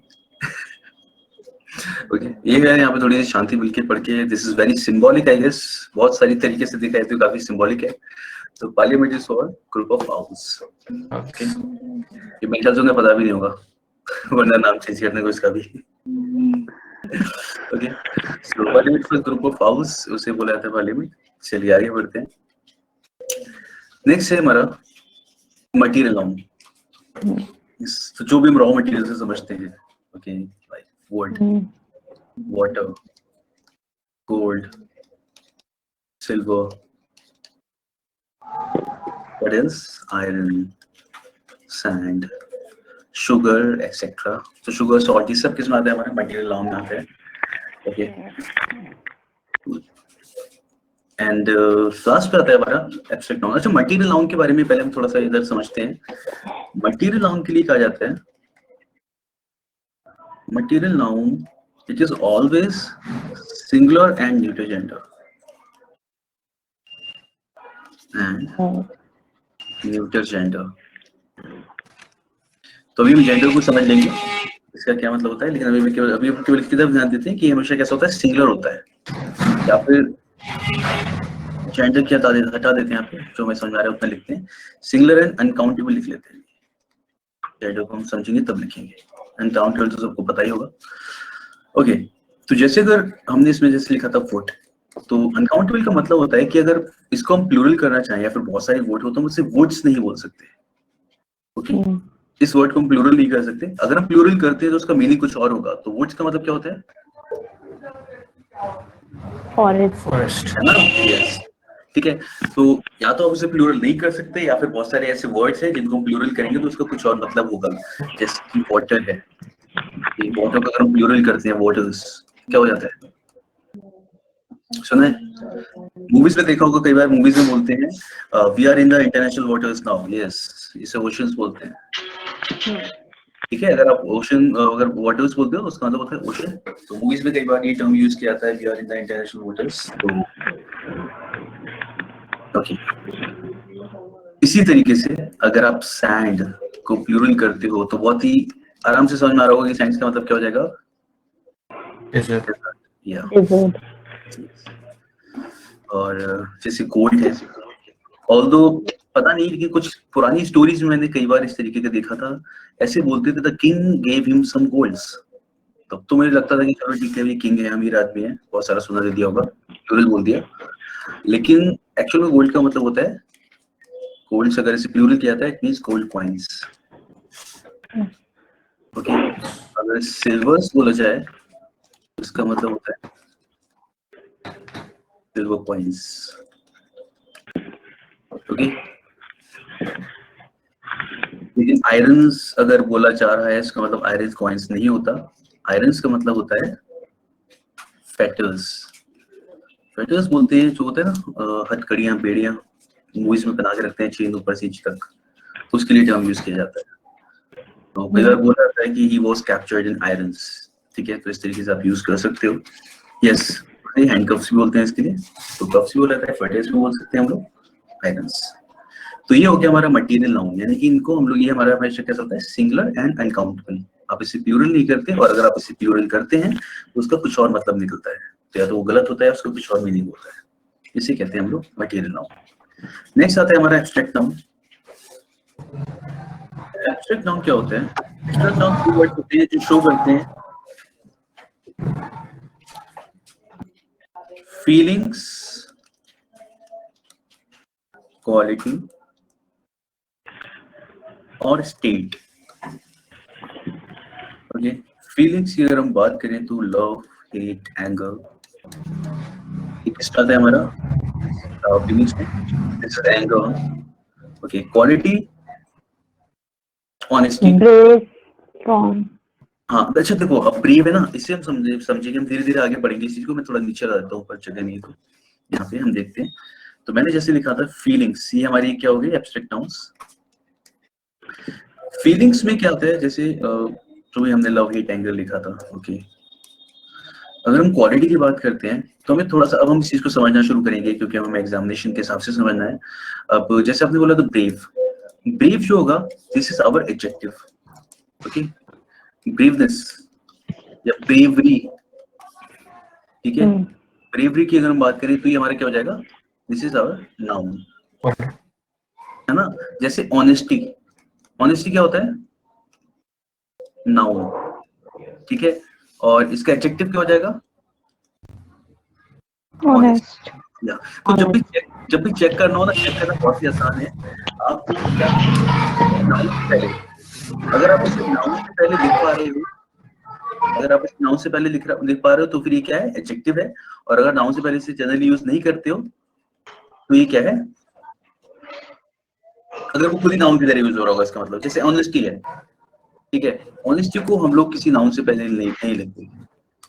Okay, ये है यहाँ पे थोड़ी सी शांति मिलके पढ़ के, this is very symbolic I guess, बहुत सारी तरीके से दिखाई तो काफी symbolic है। तो Parliament is for group of owls. Okay, ये मेरे ख्याल से उन्हें पता भी नहीं होगा वरना नाम चेंज करने को इसका भी। Okay, so Parliament for group of owls, उसे बोला जाता है Parliament। चलिए आगे बढ़ते हैं। नेक्स्ट है हमारा मटेरियल लॉन्ग, तो जो भी हम रॉ मटेरियल से समझते हैं, okay, like would, water, gold, silver, what else, iron, sand, sugar etcetera. तो शुगर, सॉल्ट, ये सब किस में आता है? हमारे मटेरियल लॉन्ग में आता है। ओके, एंड लास्ट पे आता है हमारा एब्स्ट्रैक्ट नाउन। अच्छा, मटेरियल नाउन के बारे में पहले हम थोड़ा सा इधर समझते हैं। मटेरियल नाउन के लिए कहा जाता है, material noun it is always singular and neuter gender, and neuter gender. तो अभी हम जेंडर को समझ लेंगे इसका क्या मतलब होता है, लेकिन अभी हम केवल इसकी तरफ ध्यान देते हैं कि हमेशा कैसा होता है, सिंगुलर होता है, या फिर जेंडर की हटा देते हैं यहाँ पे, जो मैं समझा रहा हूँ उतना लिखते हैं। सिंगुलर एंड अनकाउंटेबल लिख लेते हैं, जेंडर को हम समझेंगे तब लिखेंगे, अनकाउंटेबल तो सबको पता ही होगा। ओके, तो जैसे अगर हमने इसमें जैसे लिखा था वोट, तो अनकाउंटेबल का मतलब होता है कि अगर इसको हम प्लूरल करना चाहें या फिर बहुत सारे वोट हो तो हम उसे वोट्स नहीं बोल सकते। ओके, इस वर्ड को हम प्लूरल नहीं कर सकते। अगर हम प्लूरल करते हैं तो उसका मीनिंग कुछ और होगा। तो वोट्स का मतलब क्या होता है? Forest. है ना? यस, ठीक है। तो या तो आप उसे प्लूरल नहीं कर सकते, या फिर बहुत सारे ऐसे वर्ड्स हैं जिनको हम प्लूरल करेंगे तो उसका कुछ और मतलब होगा। जैसे कि वाटर है, ये वाटर का अगर हम प्लूरल करते हैं वाटर्स, क्या हो जाता है? सुना है? मूवीज में देखा होगा, कई बार मूवीज में बोलते हैं we are in the international waters now. Yes, इसे ओशंस बोलते हैं। ठीक है, अगर आप ओशन, अगर वाटर्स बोलते हो उसका मतलब होता है ओशन। तो मूवीज में कई बार ये टर्म यूज किया जाता है, we are in the international waters. तो ओके, इसी तरीके से अगर आप सैंड को प्लूरल करते हो तो बहुत ही आराम से समझ में आ रहा होगा कि सैंड का मतलब क्या हो जाएगा? Desert. या, और जैसे गोल्ड है, ऑल्दो पता नहीं, लेकिन कुछ पुरानी स्टोरीज में मैंने कई बार इस तरीके का देखा था, ऐसे बोलते थे the king gave him some golds. तब तो मुझे लगता था कि चलो ठीक है, ये किंग है, अमीर आदमी है, बहुत सारा सोना दे दिया होगा, प्लूरल बोल दिया। लेकिन एक्चुअल में गोल्ड का मतलब होता है गोल्ड, अगर इसे प्लूरल किया जाता है it means gold coins. Okay, अगर सिल्वर्स बोला जाए इसका मतलब होता है सिल्वर कॉइन्स। ओके, लेकिन आयरन्स अगर बोला जा रहा है इसका मतलब आयरन कॉइन्स नहीं होता, आयरन्स का मतलब होता है फेटल्स। फेटल्स बोलते हैं जो होता है ना हथकड़ियां बेड़ियां मूवीज में बना के रखते हैं चेन ऊपर से नीचे तक, उसके लिए टर्म यूज किया जाता है। तो कई बार बोला जाता है कि he was captured in irons, ठीक है, तो इस तरीके से आप यूज कर सकते हो। यस, हैंडकफ्स भी बोलते हैं इसके लिए, तो कफ्स भी बोला जाता है, फेटल्स भी बोल सकते हैं हम लोग, आयरन्स। तो ये हो गया हमारा मटेरियल नाउन, यानी कि इनको हम लोग, ये हमारा हमेशा क्या चलता है सिंगुलर एंड अनकाउंटेबल। आप इसे प्लूरल नहीं करते, और अगर आप इसे प्लूरल करते हैं तो उसका कुछ और मतलब निकलता है, तो या तो वो गलत होता है, उसका कुछ और मीनिंग होता है, इसे कहते हैं हम लोग मटेरियल नाउन। नेक्स्ट आता है हमारा एब्स्ट्रैक्ट नाउन। एब्स्ट्रैक्ट नाउन क्या होता है? एब्स्ट्रैक्ट नाउन वो वर्ड होते हैं जो शो करते हैं फीलिंग्स, क्वालिटी और स्टेट। ओके, फीलिंग्स की अगर हम बात करें तो लव, हेट, एंगर, एक स्टार्ट है हमारा फीलिंग्स में, this is anger. Okay, quality honesty. brave, strong, हाँ अच्छा देखो, अब ब्रेव है ना, इससे हम समझेंगे, हम धीरे धीरे आगे बढ़ेंगे इस चीज को। मैं थोड़ा नीचे ला देता हूँ, ऊपर जगह नहीं है तो यहाँ पे हम देखते हैं। तो मैंने जैसे लिखा था फीलिंग्स, ये हमारी क्या हो गई एब्स्ट्रैक्ट नाउन्स। फीलिंग्स में क्या होता है, जैसे जो भी हमने लव, हेट, एंगर लिखा था। ओके, अगर हम क्वालिटी की बात करते हैं तो हमें थोड़ा सा, अब हम इस चीज को समझना शुरू करेंगे क्योंकि हमें एग्जामिनेशन के हिसाब से समझना है। अब जैसे आपने बोला तो ब्रेव, ब्रेव जो होगा this is our adjective. Okay, braveness या ब्रेवरी, ठीक है, ब्रेवरी की अगर हम बात करें तो ये हमारा क्या हो जाएगा, दिस इज आवर नाउन, है ना। जैसे ऑनेस्टी, ऑनेस्टी क्या होता है, नाउन, ठीक है, और इसका एडजेक्टिव क्या हो जाएगा, ऑनेस्ट। या तो जब भी चेक करना हो ना, चेक करना बहुत ही आसान है। आपको क्या, नाउन से पहले, अगर आप इसे नाउन से पहले लिख पा रहे हो, अगर आप इसे नाउन से पहले लिख पा रहे हो तो फिर ये क्या है, एडजेक्टिव है। और अगर नाउन से पहले इसे जनरली यूज नहीं करते हो तो ये क्या है, अगर वो खुद ही नाउन की तरह यूज हो रहा होगा, इसका मतलब जैसे ऑनेस्टी है, ठीक है, ऑनेस्टी को हम लोग किसी नाउन से पहले नहीं लिखते,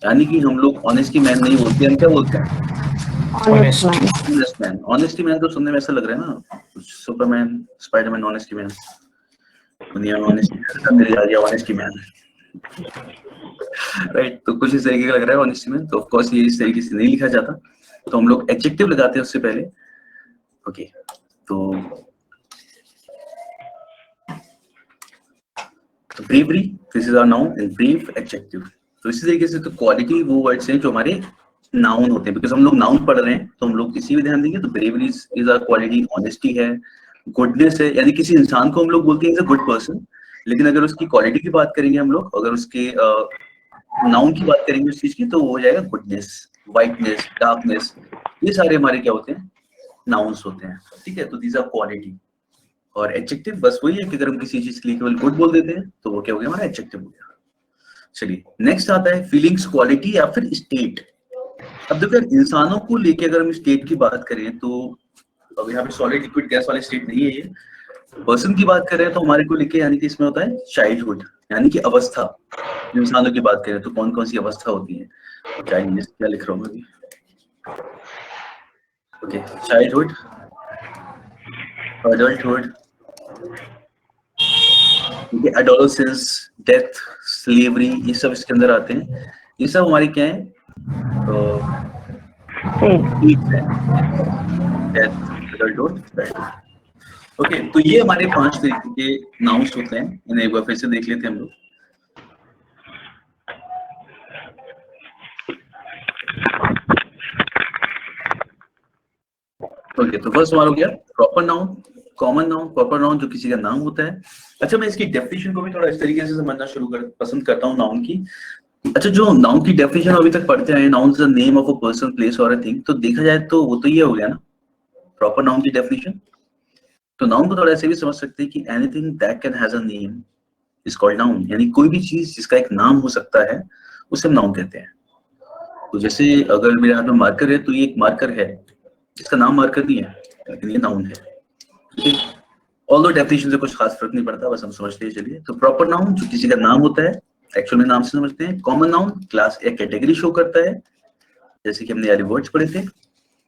यानी कि हम लोग ऑनेस्टी मैन नहीं बोलते, हम क्या बोलते हैं, honest man, honest man. Honesty man तो सुनने में ऐसा लग रहा है ना, सुपरमैन, स्पाइडरमैन, ऑनेस्टी मैन, दुनिया में ऑनेस्टी मैन, राइट। तो कुछ इस तरीके का लग रहा है ऑनेस्टी मैन, तो ऑफ कोर्स ये इस तरीके से नहीं लिखा जाता, तो हम लोग एडजेक्टिव लगाते हैं उससे पहले। ओके, तो bravery, this is our noun, and brave adjective. तो इसी तरीके से तो क्वालिटी वो वर्ड्स हैं जो हमारे नाउन होते हैं, बिकॉज हम लोग नाउन पढ़ रहे हैं तो हम लोग किसी भी ध्यान देंगे। तो bravery is our quality, honesty है, गुडनेस है, यानी किसी इंसान को हम लोग बोलते हैं इज अ गुड पर्सन, लेकिन अगर उसकी क्वालिटी की बात करेंगे हम लोग, अगर उसके नाउन की बात करेंगे उस चीज की, तो वो हो जाएगा गुडनेस, वाइटनेस, डार्कनेस, ये सारे हमारे क्या होते हैं, नाउन्स होते हैं, ठीक है। तो दीज आर क्वालिटी। और एडजेक्टिव बस वही है कि अगर हम किसी चीज के लिए केवल गुड बोल देते हैं तो वो क्या हो गया, हमारा एडजेक्टिव हो गया। चलिए नेक्स्ट आता है फीलिंग्स, क्वालिटी या फिर स्टेट। अब देखो इंसानों को लेके अगर हम स्टेट की बात करें तो अब यहाँ पे सॉलिड, लिक्विड, गैस वाले स्टेट नहीं है ये। पर्सन की बात करें तो हमारे को लेके, यानी कि इसमें होता है चाइल्डहुड, यानी कि अवस्था। इंसानों की बात करें तो कौन कौन सी अवस्था होती है, चाइल्ड, क्या लिख रहा हूँ अभी, okay, childhood, adulthood, adolescence, death, slavery, ये सब इसके अंदर आते हैं। ये सब हमारी क्या है, डेथ, एडल्टहुड, चाइल्डहुड। ओके, तो ये हमारे 5 तरीके के नाउन्स होते हैं, इन्हें एक बार फिर से देख लेते हैं हम लोग। ओके, तो फर्स्ट हमारा हो गया proper noun, common noun. Proper noun जो किसी का नाम होता है। अच्छा, मैं इसकी डेफिनेशन को भी थोड़ा इस तरीके से समझना पसंद करता हूँ नाउन की। अच्छा, जो नाउन की डेफिनेशन अभी तक पढ़ते आए, noun is the name of a person, place और अ थिंग, तो देखा जाए तो वो तो ये हो गया ना प्रॉपर नाउन की डेफिनेशन। तो नाउन को थोड़ा ऐसे भी समझ सकते हैं कि anything that can has a name is called noun, यानी कोई भी चीज जिसका एक नाम हो सकता है उसे हम नाउन कहते हैं। तो जैसे अगर मेरे हाथ में मार्कर है तो ये एक मार्कर है, इसका नाम मार्कर नहीं है लेकिन ये नाउन है, ठीक है। ऑल्दो डेफिनेशन से कुछ खास फर्क नहीं पड़ता, बस हम समझते हैं। चलिए, तो प्रॉपर नाउन जो किसी का नाम होता है, एक्चुअल में नाम से समझते हैं। कॉमन नाउन क्लास या कैटेगरी शो करता है, जैसे कि हमने वर्ड्स पढ़े थे।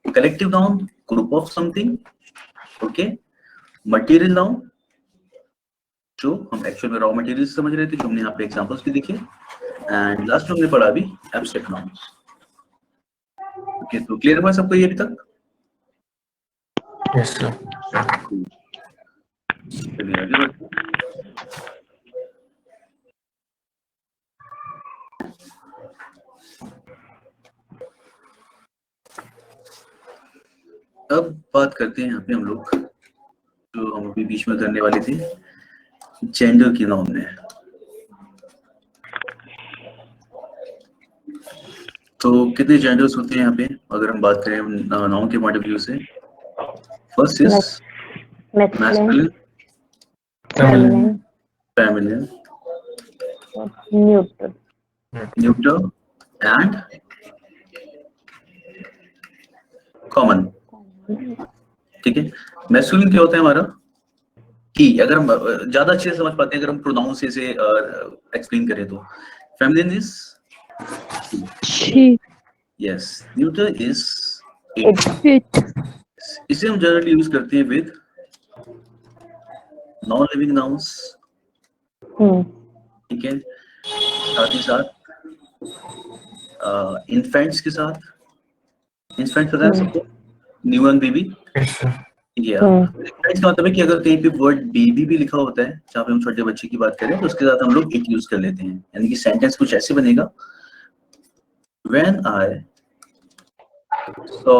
Collective noun group of something, okay. Material noun जो हम एक्चुअल में रॉ मटेरियल समझ रहे थे, जो हमने यहाँ पे एग्जांपल्स भी देखे। एंड लास्ट हमने पढ़ा अभी एब्स्ट्रैक्ट नाउन्स, ओके। तो क्लियर हुआ सबको ये अभी तक? Yes, sir. चलिए आगे बढ़ते हैं। अब बात करते हैं यहाँ पे हम लोग, जो हम अभी बीच में करने वाले थे, जेंडर की नाउन में। तो कितने जेंडर्स होते हैं यहाँ पे अगर हम बात करें नाउन के पॉइंट ऑफ व्यू से? First is masculine, feminine, feminine, neutral, neutral and common, ठीक है। मैस्कुलिन क्या होता है हमारा? ही, अगर हम ज्यादा अच्छे से समझ पाते हैं, अगर हम प्रोनाउन से इसे एक्सप्लेन करें तो feminine is she, yes, neutral is it, it, इसे हम जनरली यूज करते हैं विद नॉन लिविंग नाउन्स, ठीक है। साथ ही साथ इन्फेंट्स के साथ, इन्फेंट पता है सबको, न्यूबॉर्न बेबी, Yes, sir. या इन्फेंट्स का मतलब है कि अगर कहीं पे वर्ड बेबी भी लिखा होता है, जहाँ पे हम छोटे बच्चे की बात करें, तो उसके साथ हम लोग इट यूज कर लेते हैं, यानी कि सेंटेंस कुछ ऐसे बनेगा, when I saw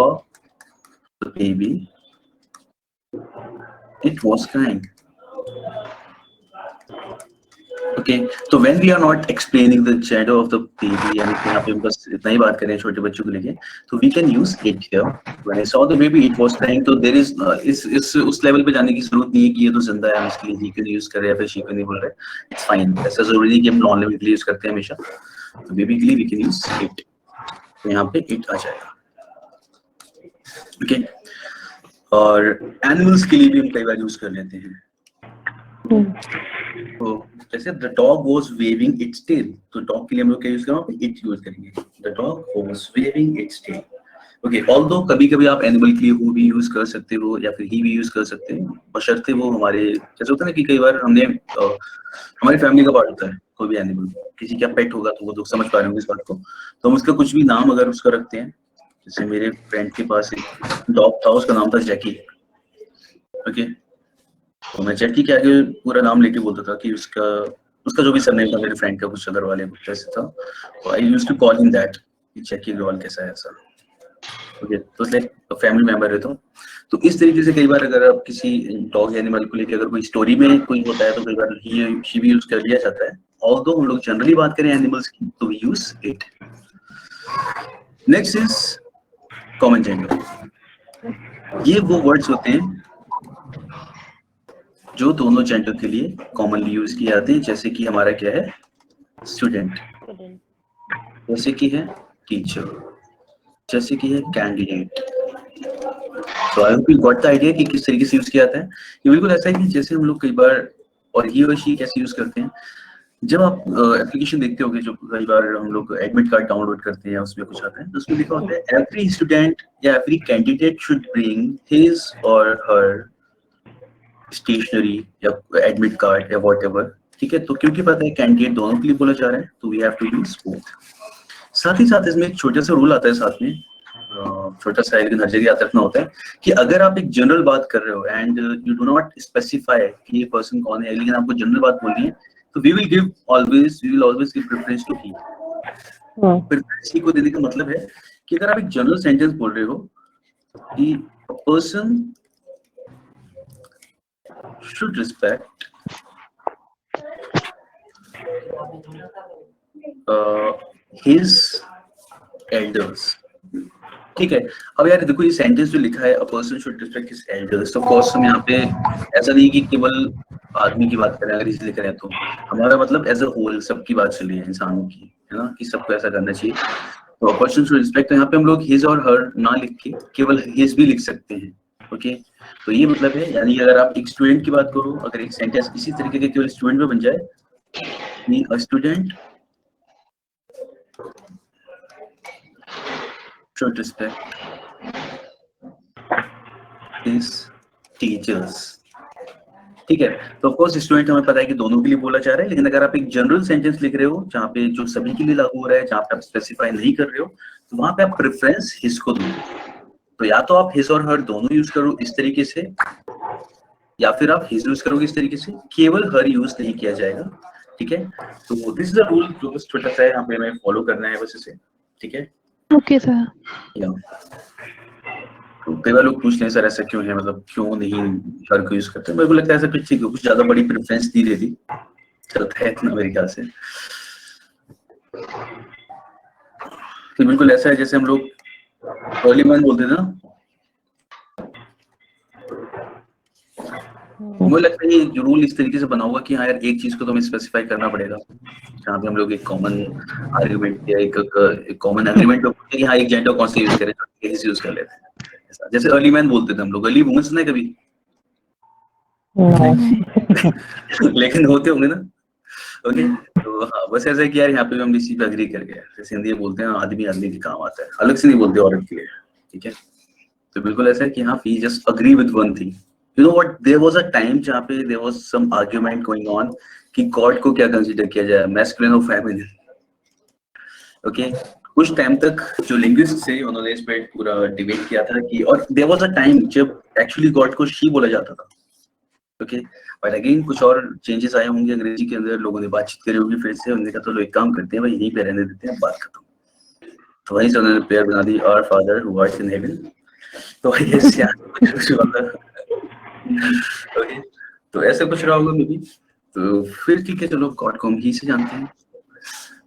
the baby it was crying, okay. तो when we are not explaining the gender of the baby, यानी कि यहाँ पे हम बस इतना ही बात करें छोटे बच्चों को लेके, तो we can use it here. When I saw the baby it was crying, तो देयर इज इस उस लेवल पे जाने की जरूरत नहीं है कि ये तो जिंदा है, हम इसके लिए ही क्यों यूज कर रहे हैं या फिर शी क्यों नहीं बोल रहे, इट्स फाइन। ऐसा जरूरी नहीं कि हम नॉन लिविंग के लिए यूज करते हैं हमेशा, तो बेबी के लिए वी कैन यूज इट, तो यहाँ पे इट आ जाएगा, ओके। और एनिमल्स के लिए भी हम कई बार यूज कर लेते हैं। तो जैसे the dog was waving its tail, तो डॉग के लिए हम लोग क्या यूज करेंगे? इट यूज करेंगे, the dog was waving its tail, okay. Although कभी कभी आप एनिमल के लिए हु भी यूज कर सकते हो या फिर ही भी यूज कर सकते हैं, बशर्ते वो हमारे, जैसे होता है ना कि कई बार हमने हमारी फैमिली का पार्ट होता है कोई भी एनिमल, किसी का पेट होगा, तो वो तो समझ पा रहे होंगे इस बात को, तो हम उसका कुछ भी नाम अगर उसका रखते हैं, जैसे मेरे फ्रेंड के पास एक डॉग था, उसका नाम था जैकी, ओके। तो मैं जैकी के आगे पूरा नाम लेके बोलता था कि उसका उसका जो भी सरनेम था मेरे फ्रेंड का, कुछ अगर वाले कुछ ऐसे था, तो I used to call him that, Jackie Agarwal कैसा है, ऐसा, ओके। तो लाइक फैमिली मेंबर है, तो इस तरीके से कई बार अगर आप किसी डॉग एनिमल को लेकर अगर कोई स्टोरी में कोई होता है, तो कई बार ही शी भी यूज कर लिया जाता है। ऑल्दो हम लोग जनरली बात करें एनिमल्स की, तो we use it. Next is common gender. ये वो वर्ड्स होते हैं जो दोनों जेंडर के लिए कॉमनली यूज किए जाते हैं, जैसे कि हमारा क्या है, स्टूडेंट, जैसे कि है टीचर, जैसे कि है कैंडिडेट। तो आई hope you got the idea कि किस तरीके से यूज किया जाता है। ये बिल्कुल ऐसा है कि जैसे हम लोग कई बार, और ही और शी कैसे यूज करते हैं, जब आप एप्लीकेशन देखते होंगे, जो कई बार हम लोग एडमिट कार्ड डाउनलोड करते हैं, उसमें कुछ आता है, तो उसमें लिखा होता है एवरी स्टूडेंट या every candidate should bring his और हर स्टेशनरी या एडमिट कार्ड या व्हाटएवर, ठीक है। तो क्योंकि पता है कैंडिडेट दोनों के लिए बोला जा रहा है, तो we have to use both. साथ ही साथ इसमें एक छोटा सा रूल आता है साथ में, छोटा सा लेकिन हर जगह याद रखना होता है, कि अगर आप एक जनरल बात कर रहे हो and you do not specify कि ये पर्सन कौन है, लेकिन आपको जनरल बात बोलनी है, तो we will always give preference to he. Preference he को देने का मतलब है कि अगर आप एक जनरल सेंटेंस बोल रहे हो कि person should respect his elders, ठीक है। अब यार देखो ये सेंटेंस जो लिखा है, a person should respect his elders, तो कोर्स हम यहाँ पे ऐसा नहीं कि केवल आदमी की बात करें, अगर इसे लिख रहे हैं तो हमारा मतलब एज अ होल सबकी बात चली है, इंसानों की, है ना, कि सबको ऐसा करना चाहिए। तो a person should respect, तो यहाँ पे हम लोग his और her ना लिख के केवल his भी लिख सकते हैं, ओके। तो ये मतलब है, यानी अगर आप एक स्टूडेंट की बात करो, अगर एक सेंटेंस इसी तरीके के केवल स्टूडेंट में बन जाए, a student should respect his teachers, ठीक है। तो ऑफ कोर्स स्टूडेंट हमें पता है कि दोनों के लिए बोला जा रहा है, लेकिन अगर आप एक जनरल सेंटेंस लिख रहे हो जहाँ पे जो सभी के लिए लागू हो रहा है, जहाँ पे आप स्पेसिफाई नहीं कर रहे हो, तो वहां पे आप प्रेफरेंस हिज को दो। तो या तो आप हिज और हर दोनों यूज करो इस तरीके से, या फिर आप हिज यूज करोगे इस तरीके से, केवल हर यूज नहीं किया जाएगा, ठीक है। तो दिस इज अ रूल जो बस छोटा सा है, यहाँ पे हमें फॉलो करना है बस इसे, ठीक है। Okay sir. तो कई बार लोग पूछते हैं सर ऐसा क्यों है, मतलब क्यों नहीं हर को यूज करते हैं। मेरे को लगता है ऐसा कुछ ठीक है, कुछ ज्यादा बड़ी प्रेफरेंस दी रहती चलता है इतना मेरे ख्याल से। तो बिल्कुल ऐसा है जैसे हम लोग अर्ली मॉर्निंग बोलते थे ना, मुझे लगता है ये रूल इस तरीके से बना होगा कि हाँ यार एक चीज को तो हमें स्पेसिफाई करना पड़ेगा, जहाँ पे हम लोग एक कॉमन आर्गुमेंट या एक कॉमन एग्रीमेंट पे कि हाँ एक जेंडर कौन सा यूज करें, तो यूज कर लेते हैं। जैसे अर्ली मैन बोलते थे हम लोग, अर्ली वुमेन्स ने कभी लेकिन होते होंगे ना, ओके। तो हाँ बस ऐसा है कि यार यहाँ पे हम इसी पे अग्री कर गए, जैसे हिंदी में बोलते हैं आदमी आदमी के काम आता है, अलग से नहीं बोलते औरत के लिए, ठीक है। तो बिल्कुल ऐसा है कि हाँ we just agree with one thing, you know what, there was a time जहाँ पे there was some argument going on कि गॉड को क्या कंसीडर किया जाए, मैस्कुलिन और फेमिनिन, ओके। कुछ टाइम तक जो लिंग्विस्ट थे उन्होंने इस पे पूरा डिबेट किया था कि, और देयर वाज अ टाइम जब एक्चुअली गॉड को शी बोला जाता था, ओके। बट अगेन कुछ और चेंजेस आए होंगे अंग्रेजी के अंदर, लोगों ने बातचीत करी होगी फिर से, उन्होंने कहा तो लोग एक काम करते हैं भाई यहीं पे रहने देते हैं, बात खत्म। तो वहीं से उन्होंने प्रेयर बना दी, our father who art in heaven. तो यस यार कुछ होगा, ओके। तो ऐसा कुछ रहा होगा मे बी, तो फिर ठीक है चलो गॉड को हम ही से जानते हैं।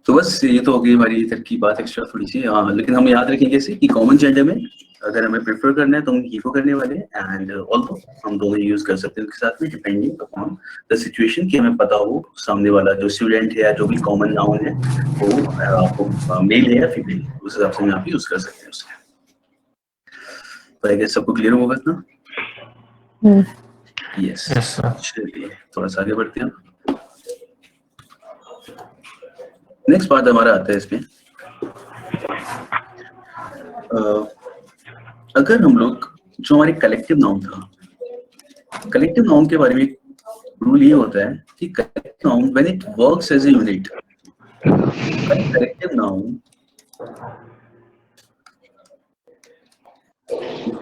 तो बस ये तो हो गई हमारी इधर की बात एक्स्ट्रा थोड़ी सी, हाँ। लेकिन हम याद रखेंगे ऐसे कि कॉमन जेंडर में अगर हमें प्रेफर करना है तो हम ही को करने वाले हैं, एंड ऑल्सो हम दोनों यूज कर सकते हैं उसके साथ में, डिपेंडिंग अपॉन द सिचुएशन, कि हमें पता हो सामने वाला जो स्टूडेंट है या जो भी कॉमन नाउन है वो मेल है या फीमेल, उस हिसाब से हम यहाँ पे यूज कर सकते हैं उसके। तो आई गेस सबको क्लियर होगा ना? यस चलिए थोड़ा सा आगे बढ़ते हैं। नेक्स्ट पार्ट हमारा आता है इसमें, अगर हम लोग जो हमारे कलेक्टिव नाउन था, कलेक्टिव नाउन के बारे में रूल ये होता है कि collective noun when it works as a unit, collective noun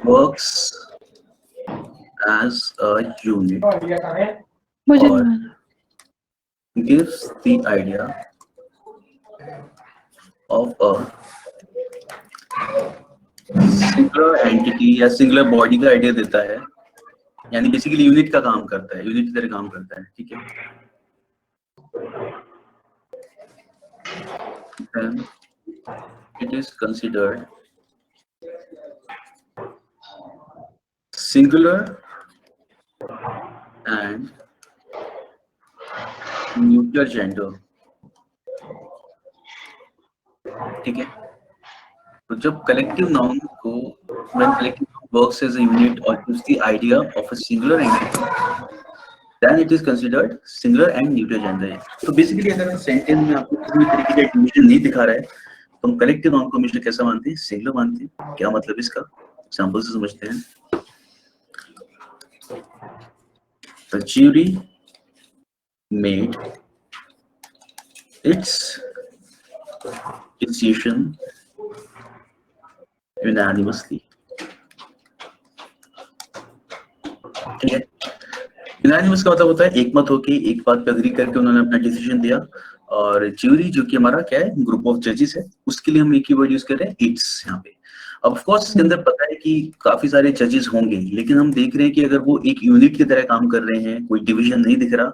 works as a unit और gives the idea of a singular entity या सिंगुलर बॉडी का आइडिया देता है, यानी बेसिकली यूनिट का काम करता है, यूनिट की तरह काम करता है, ठीक है। Then it is considered singular and neutral gender, ठीक है। तो जब कलेक्टिव नाउन को when collective noun works as a unit or gives the idea of a singular entity, then it is considered singular and neutral gender. तो बेसिकली अगर सेंटेंस में आपको किसी भी तरीके का डिवीजन नहीं दिखा रहा है तो हम कलेक्टिव नाउन को हमेशा कैसा मानते हैं, सिंगुलर मानते हैं। क्या मतलब इसका एग्जांपल से समझते हैं। The jury made its decision unanimously, ठीक है। यूनानिमस का मतलब होता है एक मत होके एक बात पे अग्री करके उन्होंने अपना डिसीजन दिया, और ज्यूरी जो कि हमारा क्या है, ग्रुप ऑफ जजेस है, उसके लिए हम एक ही वर्ड यूज कर रहे हैं, इट्स यहाँ पे। अब ऑफ कोर्स इसके अंदर पता है कि काफी सारे जजेस होंगे, लेकिन हम देख रहे हैं कि अगर वो एक यूनिट की तरह काम कर रहे हैं, कोई डिवीजन नहीं दिख रहा,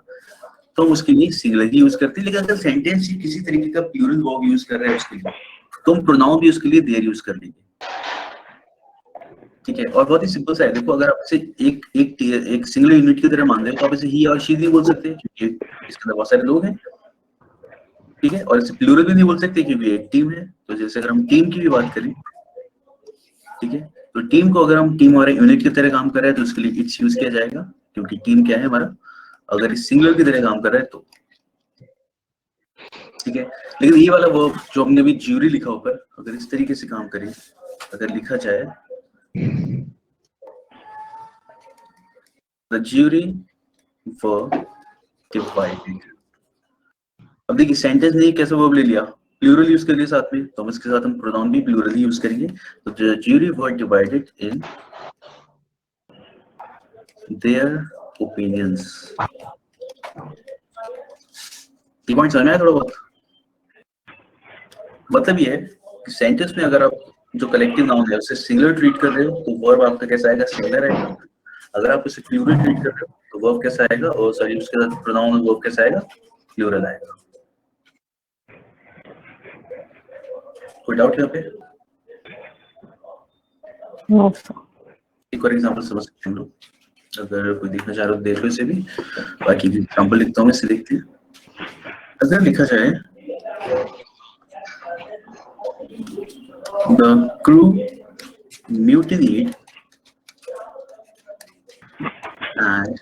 तो हम उसके लिए सिंगुलर ही यूज करते हैं। लेकिन अगर सेंटेंस ही किसी तरीके का प्लूरल वर्ब यूज कर रहा है उसके लिए, तो हम प्रोनाउन भी उसके लिए देयर यूज कर लेंगे। ठीक है, और बहुत ही सिंपल सा है। देखो, अगर आप इसे एक सिंगल यूनिट की तरह मान रहे हो तो आप इसे ही और शी नहीं बोल सकते क्योंकि इसके अंदर बहुत सारे लोग हैं। ठीक है, और इसे प्लूरल भी नहीं बोल सकते क्योंकि एक टीम है। तो जैसे अगर हम टीम की भी बात करें, ठीक है, तो टीम को अगर हम टीम और यूनिट की तरह काम कर रहे हैं तो उसके लिए इट्स यूज किया जाएगा, क्योंकि टीम क्या है हमारा, अगर इस सिंगुलर की तरह काम कर रहा है तो। ठीक है, लेकिन ये वाला वर्ब जो हमने भी ज्यूरी लिखा ऊपर, अगर इस तरीके से काम करें, अगर लिखा जाए द ज्यूरी वर डिवाइडेड। अब देखिए सेंटेंस ने कैसे वर्ब ले लिया, प्लूरल यूज कर लिया साथ में, तो हम इसके साथ हम प्रोनाउन भी प्लूरल ही यूज करेंगे। तो the jury were divided in their opinions. ये पॉइंट समझ में आया थोड़ा बहुत? मतलब ये है कि सेंटेंस में अगर आप जो कलेक्टिव नाउन है उसे सिंगुलर ट्रीट कर रहे हो तो वर्ब आपका कैसा आएगा, सिंगुलर आएगा। अगर आप उसे प्लूरल ट्रीट कर रहे हो तो वर्ब कैसा आएगा, और सॉरी उसके साथ प्रोनाउन और वर्ब कैसा आएगा, प्लूरल आएगा। कोई डाउट यहाँ पे? No. एक और एग्जांपल समझ सकते हैं लोग, अगर कोई देखना चाह रहे हो देख लो इसे भी। बाकी भी एग्जांपल लिखता हूँ, इसे देखते हैं। अगर लिखा जाए the crew mutinied and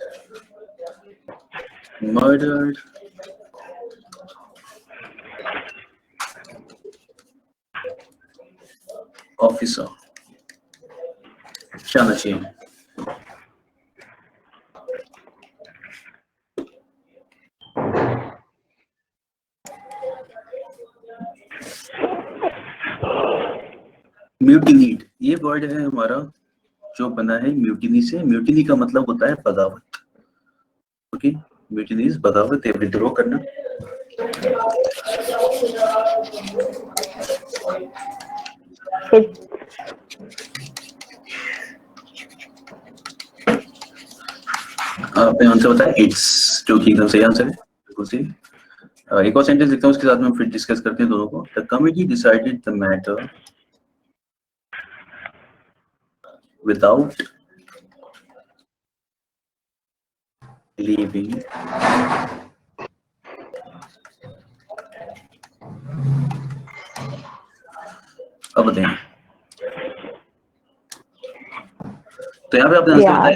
murdered officer, क्या होना चाहिए? म्यूटिनीड, ये वर्ड है हमारा जो बना है म्यूटिनी से। म्यूटिनी का मतलब होता है बगावत। ओके, म्यूटिनी इज बगावत या विद्रोह करना। आपने आंसर बताया इट्स, जो कि एकदम सही आंसर है, बिल्कुल सही। एक और सेंटेंस लिखता हूँ, उसके साथ में फिर डिस्कस करते हैं दोनों को। The committee decided the matter without leaving अब बताएं। तो यहाँ पे आपने आंसर बताया,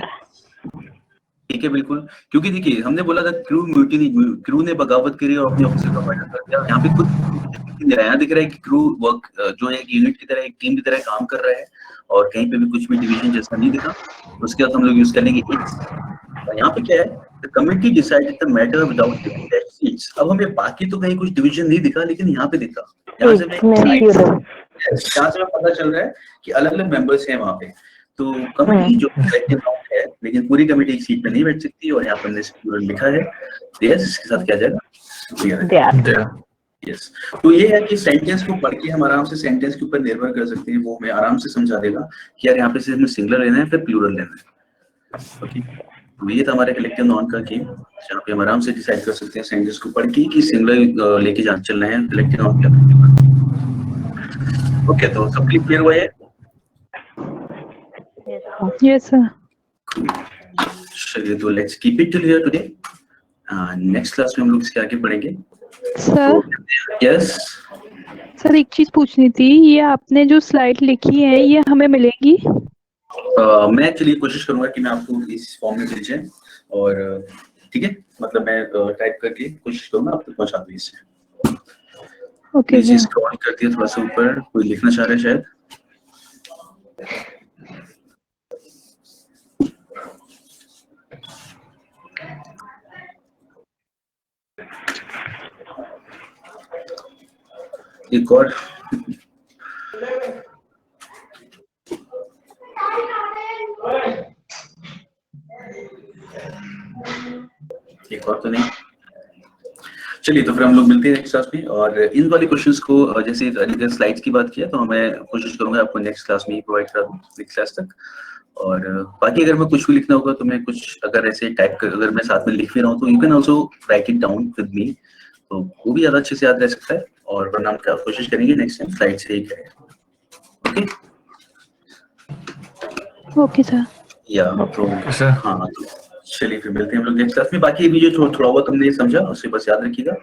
ठीक है बिल्कुल, क्योंकि देखिए हमने बोला था क्रू म्यूटिनी, क्रू ने बगावत करी और अपने ऑफिसर का मर्डर कर दिया। यहाँ पे खुद नया दिख रहा है कि क्रू वर्क जो है एक यूनिट की तरह, एक टीम की तरह काम कर रहा है, और कहीं पे भी कुछ भी डिवीजन जैसा नहीं दिखा। उसके बाद हम लोग यूज करेंगे इट्स। यहाँ पे क्या है, the committee decided the matter without giving that seats. अब हमें बाकी तो कहीं कुछ डिवीजन नहीं दिखा, लेकिन यहाँ पे दिखा। यहाँ से हमें पता चल रहा है कि अलग अलग मेंबर्स हैं वहाँ पे। तो कमिटी जो कलेक्टिव नाउन है, लेकिन पूरी कमिटी एक सीट पे नहीं बैठ सकती, और यहाँ पर हमने लिखा है देयर, इसके साथ क्या जाएगा, यस। तो ये है कि सेंटेंस को पढ़ के हम आराम से सेंटेंस के ऊपर निर्भर कर सकते हैं। वो हमें आराम से समझा देगा कि यार यहाँ पे सिर्फ सिंगुलर लेना है फिर प्लूरल लेना है। ओके, तो ये था हमारे कलेक्टिव नाउन का गेम, जहाँ पे हम आराम से डिसाइड कर सकते हैं सेंटेंस को पढ़ के कि सिंगुलर लेके चलना है कलेक्टिव नाउन क्या। ओके, तो सब क्लियर हुआ है? Yes sir. चलिए, तो let's keep it till here today. Next class में हम लोग इसके आगे पढ़ेंगे। सर यस सर, एक चीज पूछनी थी, ये आपने जो स्लाइड लिखी है ये हमें मिलेगी? मैं एक्चुअली कोशिश करूंगा कि मैं आपको इस फॉर्म में मिल जाए, और ठीक है, मतलब मैं टाइप करके कोशिश करूंगा आप तक पहुंचा दूं इसे। ओके सर, स्क्रॉल कर दिया थोड़ा सा ऊपर, कोई लिखना चाह रहा है शायद। एक और तो नहीं। चलिए, तो फिर हम लोग मिलते हैं नेक्स्ट क्लास में, और इन वाले क्वेश्चंस को जैसे स्लाइड्स की बात किया, तो मैं कोशिश करूंगा आपको नेक्स्ट क्लास में ही प्रोवाइड करा दूं, नेक्स्ट क्लास तक। और बाकी अगर मैं कुछ भी लिखना होगा तो मैं कुछ अगर ऐसे टाइप कर, अगर मैं साथ में लिख भी रहा हूँ तो you can also right it down with me, तो वो भी ज्यादा अच्छे से याद रह सकता है। और वरना हम क्या कोशिश करेंगे नेक्स्ट टाइम स्लाइड से ही करें। Okay okay sir. या तो Okay, sir. हाँ, तो चलिए फिर मिलते हैं हम लोग नेक्स्ट क्लास में। बाकी भी जो थोड़ा बहुत हमने समझा उसे बस याद रखिएगा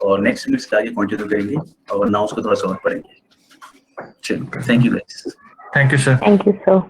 और नेक्स्ट मिनट्स के आगे कंटिन्यू करेंगे और ना उसको थोड़ा सा और पढ़ेंगे। चलिए, thank you guys. Thank you, sir. Thank you, sir.